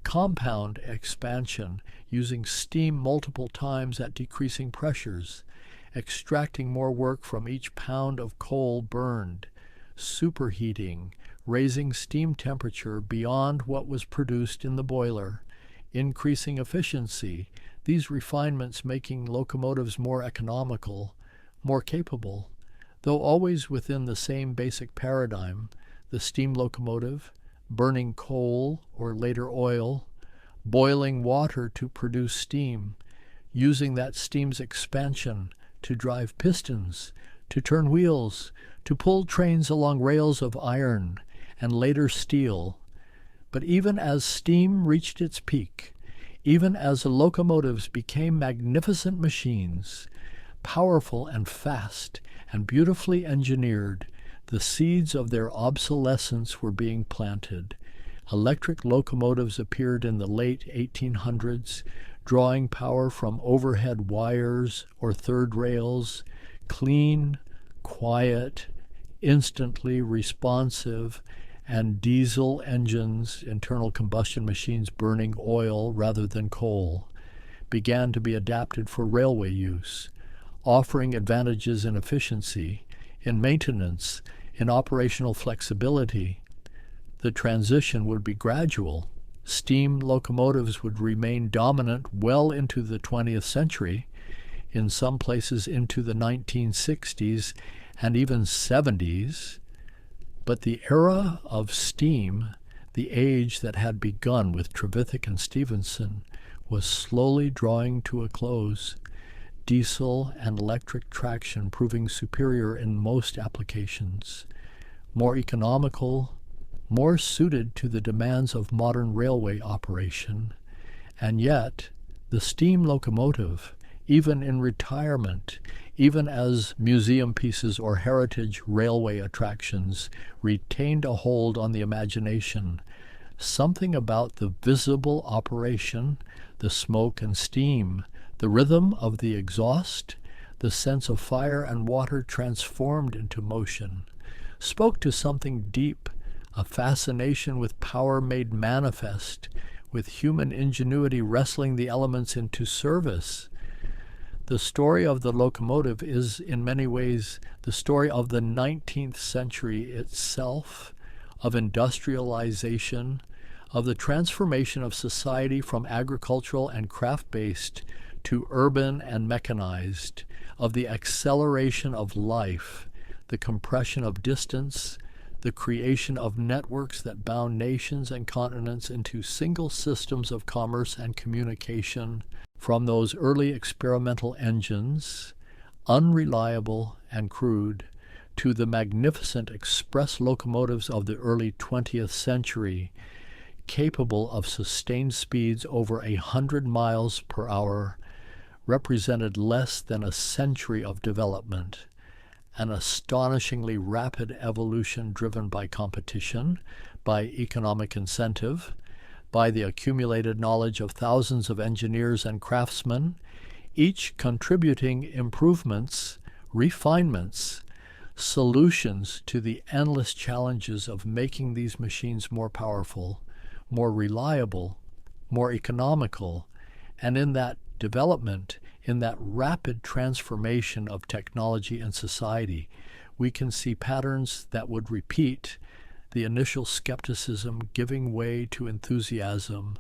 Compound expansion, using steam multiple times at decreasing pressures, extracting more work from each pound of coal burned, superheating, raising steam temperature beyond what was produced in the boiler, increasing efficiency, these refinements making locomotives more economical, more capable, though always within the same basic paradigm, the steam locomotive, burning coal or later oil, boiling water to produce steam, using that steam's expansion to drive pistons, to turn wheels, to pull trains along rails of iron and later steel. But even as steam reached its peak, even as locomotives became magnificent machines, powerful and fast and beautifully engineered, the seeds of their obsolescence were being planted. Electric locomotives appeared in the late 1800s, drawing power from overhead wires or third rails, clean, quiet, instantly responsive, and diesel engines, internal combustion machines burning oil rather than coal, began to be adapted for railway use, offering advantages in efficiency, in maintenance, in operational flexibility. The transition would be gradual. Steam locomotives would remain dominant well into the 20th century, in some places into the 1960s and even 70s. But the era of steam, the age that had begun with Trevithick and Stephenson, was slowly drawing to a close. Diesel and electric traction proving superior in most applications, more economical, more suited to the demands of modern railway operation. And yet, the steam locomotive, even in retirement, even as museum pieces or heritage railway attractions, retained a hold on the imagination. Something about the visible operation, the smoke and steam, the rhythm of the exhaust, the sense of fire and water transformed into motion, spoke to something deep, a fascination with power made manifest, with human ingenuity wrestling the elements into service. The story of the locomotive is, in many ways, the story of the 19th century itself, of industrialization, of the transformation of society from agricultural and craft-based to urban and mechanized, of the acceleration of life, the compression of distance, the creation of networks that bound nations and continents into single systems of commerce and communication, from those early experimental engines, unreliable and crude, to the magnificent express locomotives of the early 20th century, capable of sustained speeds over 100 miles per hour, represented less than a century of development, an astonishingly rapid evolution driven by competition, by economic incentive, by the accumulated knowledge of thousands of engineers and craftsmen, each contributing improvements, refinements, solutions to the endless challenges of making these machines more powerful, more reliable, more economical, and in that development, in that rapid transformation of technology and society, we can see patterns that would repeat: the initial skepticism giving way to enthusiasm,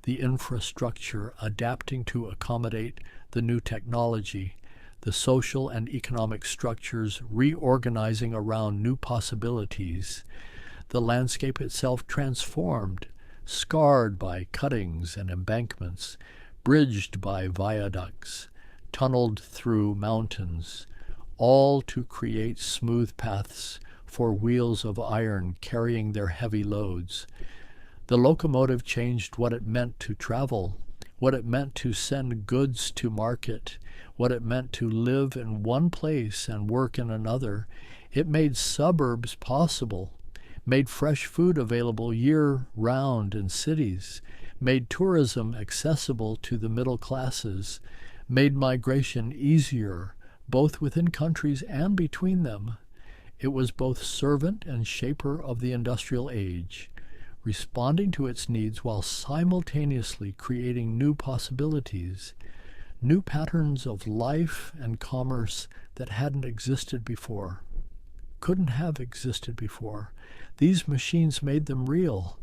the infrastructure adapting to accommodate the new technology, the social and economic structures reorganizing around new possibilities, the landscape itself transformed, scarred by cuttings and embankments, bridged by viaducts, tunneled through mountains, all to create smooth paths for wheels of iron carrying their heavy loads. The locomotive changed what it meant to travel, what it meant to send goods to market, what it meant to live in one place and work in another. It made suburbs possible, made fresh food available year-round in cities, made tourism accessible to the middle classes, made migration easier, both within countries and between them. It was both servant and shaper of the industrial age, responding to its needs while simultaneously creating new possibilities, new patterns of life and commerce that hadn't existed before, couldn't have existed before. These machines made them real.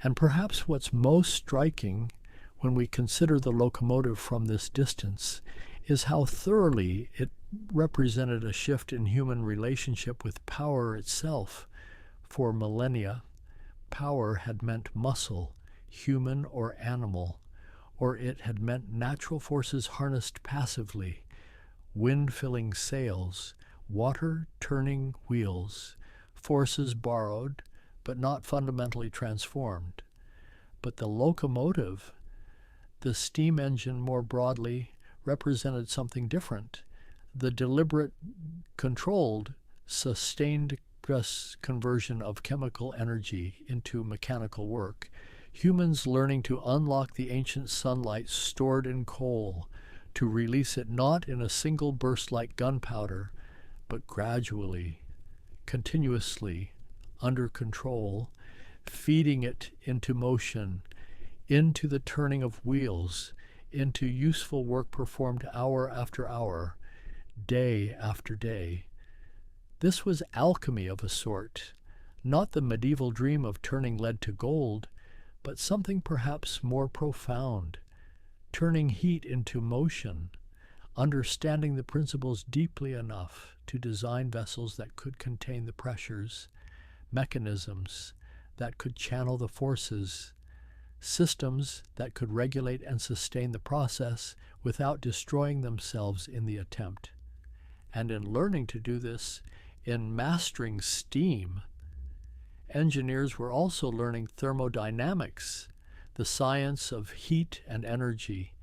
And perhaps what's most striking when we consider the locomotive from this distance is how thoroughly it represented a shift in human relationship with power itself. For millennia, power had meant muscle, human or animal, or it had meant natural forces harnessed passively, wind-filling sails, water-turning wheels, forces borrowed but not fundamentally transformed. But the locomotive, the steam engine more broadly, represented something different: the deliberate, controlled, sustained conversion of chemical energy into mechanical work, humans learning to unlock the ancient sunlight stored in coal, to release it not in a single burst like gunpowder, but gradually, continuously, under control, feeding it into motion, into the turning of wheels, into useful work performed hour after hour, day after day. This was alchemy of a sort, not the medieval dream of turning lead to gold, but something perhaps more profound, turning heat into motion, understanding the principles deeply enough to design vessels that could contain the pressures, mechanisms that could channel the forces, systems that could regulate and sustain the process without destroying themselves in the attempt. And in learning to do this, in mastering steam, engineers were also learning thermodynamics, the science of heat and energy.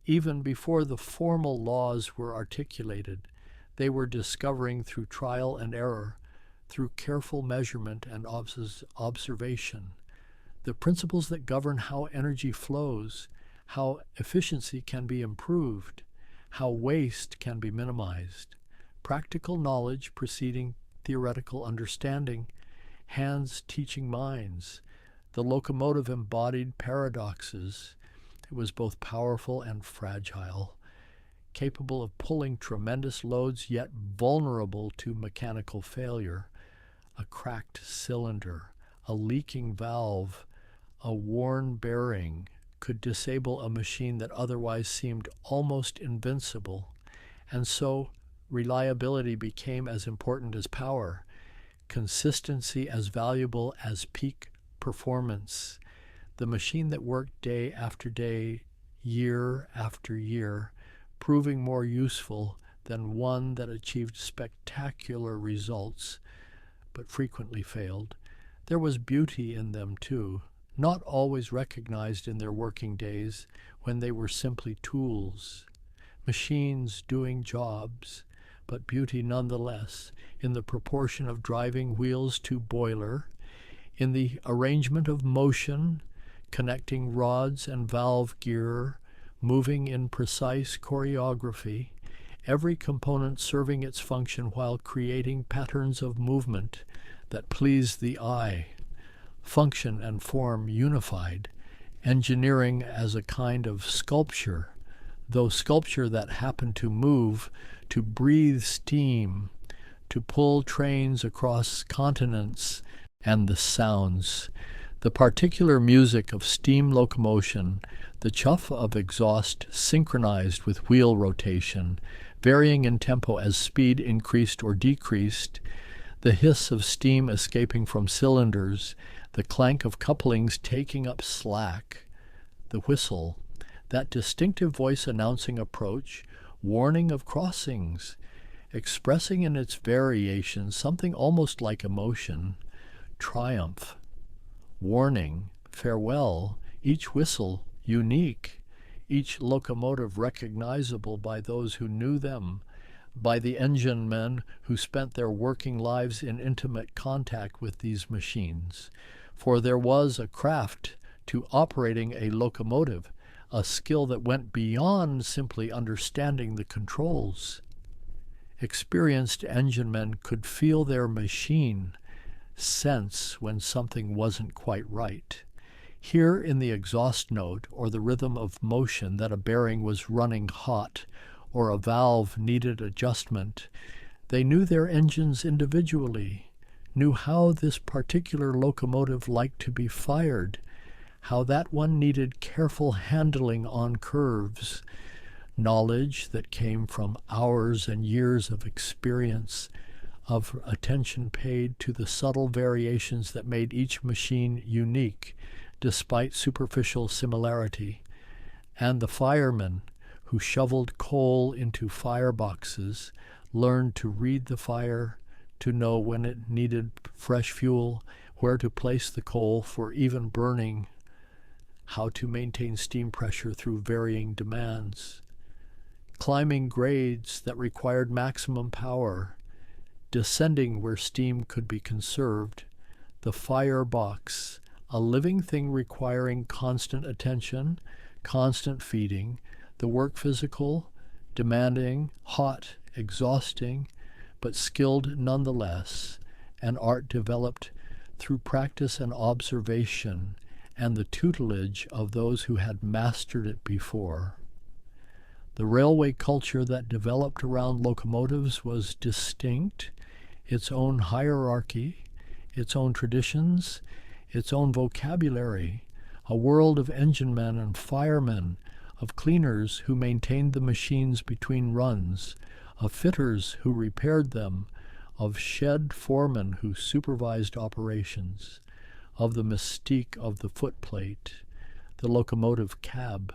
Even before the formal laws were articulated, they were discovering through trial and error, through careful measurement and observation, the principles that govern how energy flows, how efficiency can be improved, how waste can be minimized. Practical knowledge preceding theoretical understanding, hands teaching minds. The locomotive embodied paradoxes. It was both powerful and fragile, capable of pulling tremendous loads yet vulnerable to mechanical failure. A cracked cylinder, a leaking valve, a worn bearing could disable a machine that otherwise seemed almost invincible. And so reliability became as important as power. consistency as valuable as peak performance. The machine that worked day after day, year after year, proving more useful than one that achieved spectacular results, but frequently failed. There was beauty in them, too, not always recognized in their working days when they were simply tools, machines doing jobs, but beauty nonetheless in the proportion of driving wheels to boiler, in the arrangement of motion, connecting rods and valve gear, moving in precise choreography, every component serving its function while creating patterns of movement that please the eye, function and form unified, engineering as a kind of sculpture, though sculpture that happened to move, to breathe steam, to pull trains across continents, and the sounds, the particular music of steam locomotion, the chuff of exhaust synchronized with wheel rotation, varying in tempo as speed increased or decreased, the hiss of steam escaping from cylinders, the clank of couplings taking up slack, the whistle, that distinctive voice announcing approach, warning of crossings, expressing in its variations something almost like emotion, triumph, warning, farewell, each whistle unique, each locomotive recognizable by those who knew them, by the engine men who spent their working lives in intimate contact with these machines. For there was a craft to operating a locomotive, a skill that went beyond simply understanding the controls. Experienced engine men could feel their machine, sense when something wasn't quite right. Hear in the exhaust note or the rhythm of motion that a bearing was running hot or a valve needed adjustment. They knew their engines individually, knew how this particular locomotive liked to be fired, how that one needed careful handling on curves, knowledge that came from hours and years of experience, of attention paid to the subtle variations that made each machine unique, despite superficial similarity, and the firemen who shoveled coal into fireboxes learned to read the fire, to know when it needed fresh fuel, where to place the coal for even burning, how to maintain steam pressure through varying demands, climbing grades that required maximum power, descending where steam could be conserved, the firebox, a living thing requiring constant attention, constant feeding, the work physical, demanding, hot, exhausting, but skilled nonetheless, an art developed through practice and observation and the tutelage of those who had mastered it before. The railway culture that developed around locomotives was distinct, its own hierarchy, its own traditions, its own vocabulary, a world of engine men and firemen, of cleaners who maintained the machines between runs, of fitters who repaired them, of shed foremen who supervised operations, of the mystique of the footplate, the locomotive cab,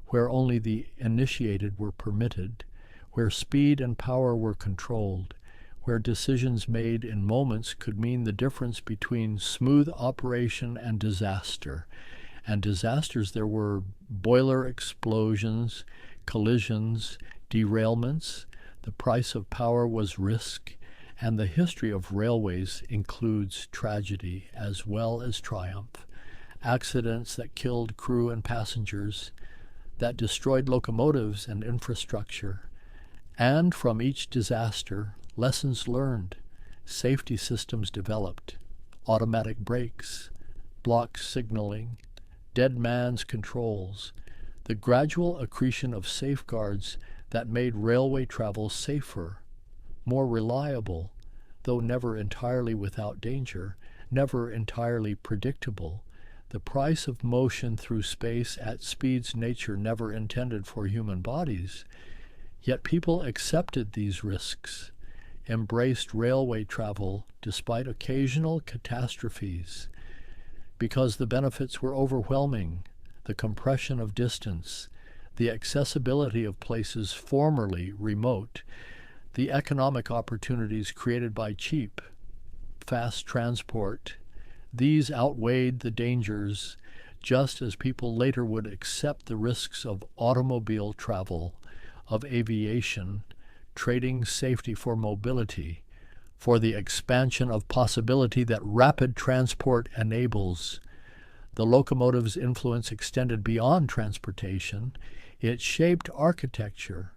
where only the initiated were permitted, where speed and power were controlled, where decisions made in moments could mean the difference between smooth operation and disaster. And disasters there were: boiler explosions, collisions, derailments. The price of power was risk, and the history of railways includes tragedy as well as triumph, accidents that killed crew and passengers, that destroyed locomotives and infrastructure, and from each disaster, lessons learned, safety systems developed, automatic brakes, block signaling, dead man's controls, the gradual accretion of safeguards that made railway travel safer, more reliable, though never entirely without danger, never entirely predictable, the price of motion through space at speeds nature never intended for human bodies. Yet people accepted these risks, embraced railway travel despite occasional catastrophes, because the benefits were overwhelming: the compression of distance, the accessibility of places formerly remote, the economic opportunities created by cheap, fast transport. These outweighed the dangers, just as people later would accept the risks of automobile travel, of aviation, trading safety for mobility, for the expansion of possibility that rapid transport enables. The locomotive's influence extended beyond transportation. It shaped architecture,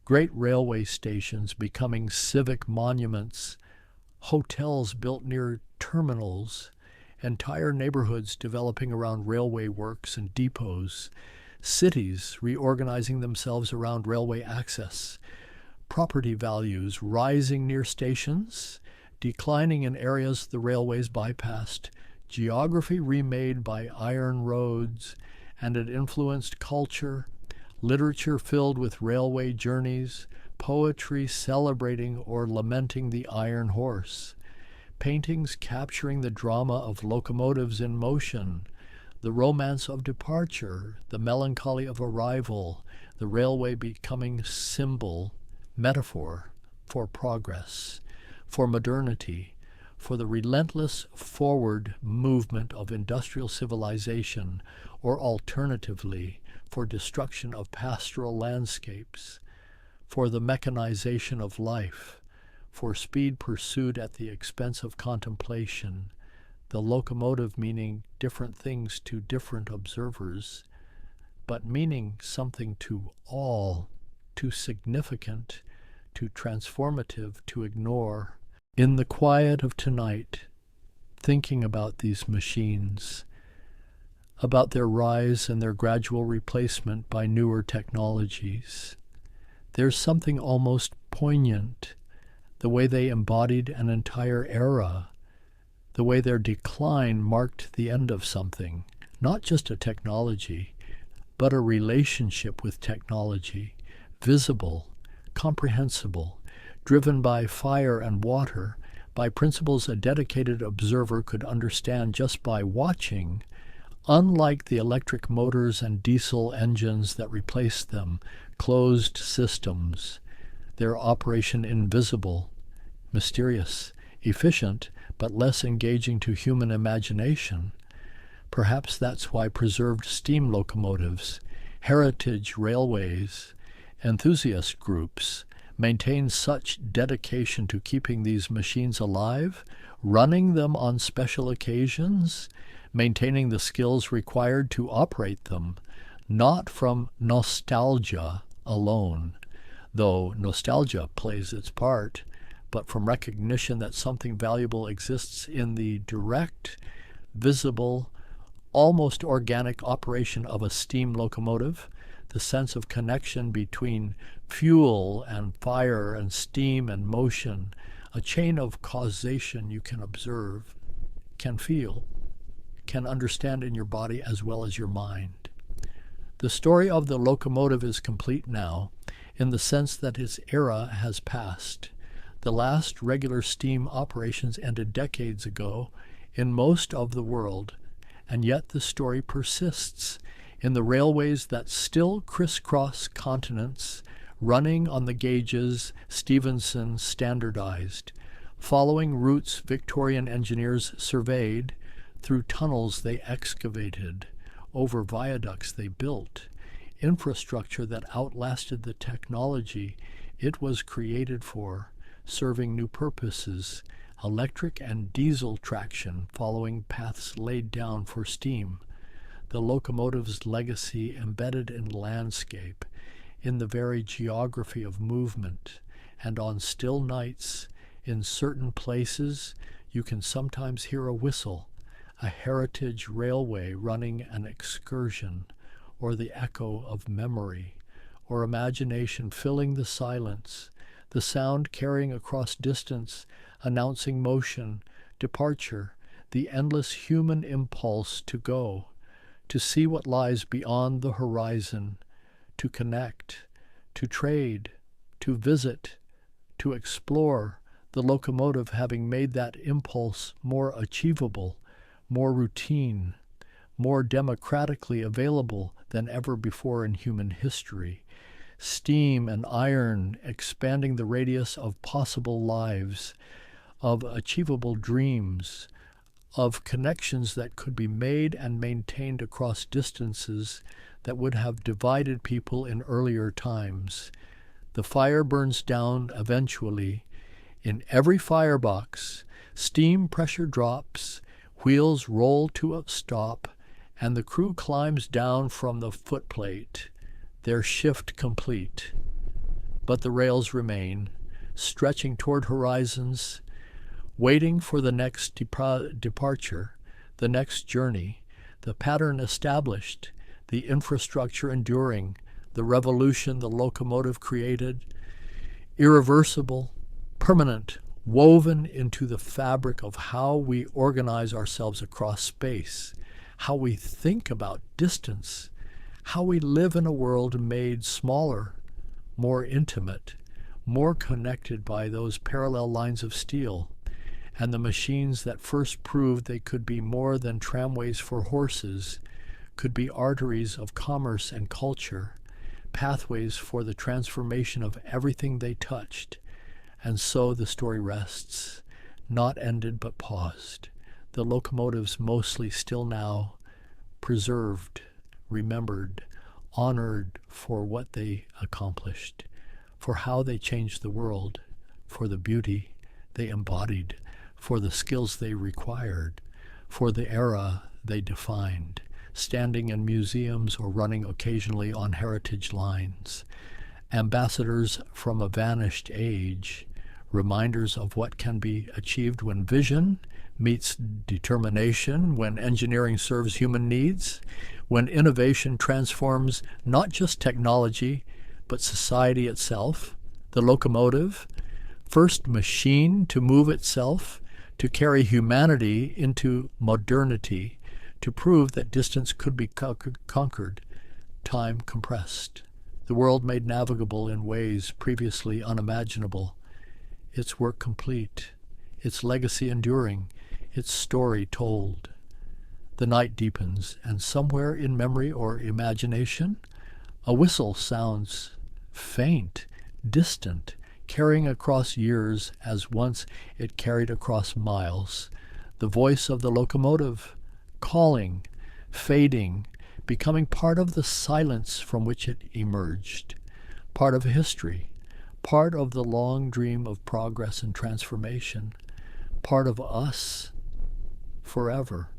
great railway stations becoming civic monuments, hotels built near terminals, entire neighborhoods developing around railway works and depots, cities reorganizing themselves around railway access, property values rising near stations, declining in areas the railways bypassed, geography remade by iron roads, and it influenced culture, literature filled with railway journeys, poetry celebrating or lamenting the iron horse, paintings capturing the drama of locomotives in motion, the romance of departure, the melancholy of arrival, the railway becoming symbol, metaphor for progress, for modernity, for the relentless forward movement of industrial civilization, or alternatively, for destruction of pastoral landscapes, for the mechanization of life, for speed pursued at the expense of contemplation, the locomotive meaning different things to different observers, but meaning something to all, too significant, too transformative to ignore. In the quiet of tonight, thinking about these machines, about their rise and their gradual replacement by newer technologies, there's something almost poignant, the way they embodied an entire era, the way their decline marked the end of something, not just a technology, but a relationship with technology, visible, comprehensible, driven by fire and water, by principles a dedicated observer could understand just by watching, unlike the electric motors and diesel engines that replaced them, closed systems, their operation invisible, mysterious, efficient, but less engaging to human imagination. Perhaps that's why preserved steam locomotives, heritage railways, enthusiast groups maintain such dedication to keeping these machines alive, running them on special occasions, maintaining the skills required to operate them, not from nostalgia alone, though nostalgia plays its part, but from recognition that something valuable exists in the direct, visible, almost organic operation of a steam locomotive, the sense of connection between fuel and fire and steam and motion, a chain of causation you can observe, can feel, can understand in your body as well as your mind. The story of the locomotive is complete now, in the sense that its era has passed. The last regular steam operations ended decades ago in most of the world, and yet the story persists in the railways that still crisscross continents, running on the gauges Stephenson standardized, following routes Victorian engineers surveyed, through tunnels they excavated, over viaducts they built, infrastructure that outlasted the technology it was created for, serving new purposes, electric and diesel traction following paths laid down for steam, the locomotive's legacy embedded in landscape, in the very geography of movement, and on still nights, in certain places, you can sometimes hear a whistle, a heritage railway running an excursion, or the echo of memory, or imagination filling the silence, the sound carrying across distance, announcing motion, departure, the endless human impulse to go, to see what lies beyond the horizon, to connect, to trade, to visit, to explore, the locomotive having made that impulse more achievable, more routine, more democratically available than ever before in human history. Steam and iron expanding the radius of possible lives, of achievable dreams, of connections that could be made and maintained across distances that would have divided people in earlier times. The fire burns down eventually. In every firebox, steam pressure drops, wheels roll to a stop, and the crew climbs down from the footplate, their shift complete. But the rails remain, stretching toward horizons, waiting for the next departure, the next journey, the pattern established, the infrastructure enduring, the revolution the locomotive created, irreversible, permanent, woven into the fabric of how we organize ourselves across space, how we think about distance, how we live in a world made smaller, more intimate, more connected by those parallel lines of steel, and the machines that first proved they could be more than tramways for horses, could be arteries of commerce and culture, pathways for the transformation of everything they touched. And so the story rests, not ended but paused. The locomotives mostly still now, preserved, remembered, honored for what they accomplished, for how they changed the world, for the beauty they embodied, for the skills they required, for the era they defined, standing in museums or running occasionally on heritage lines, ambassadors from a vanished age, reminders of what can be achieved when vision meets determination, when engineering serves human needs, when innovation transforms not just technology, but society itself. The locomotive, first machine to move itself, to carry humanity into modernity, to prove that distance could be conquered, time compressed, the world made navigable in ways previously unimaginable, its work complete, its legacy enduring, its story told. The night deepens, and somewhere in memory or imagination, a whistle sounds faint, distant, carrying across years as once it carried across miles. The voice of the locomotive, calling, fading, becoming part of the silence from which it emerged, part of history, part of the long dream of progress and transformation, part of us forever.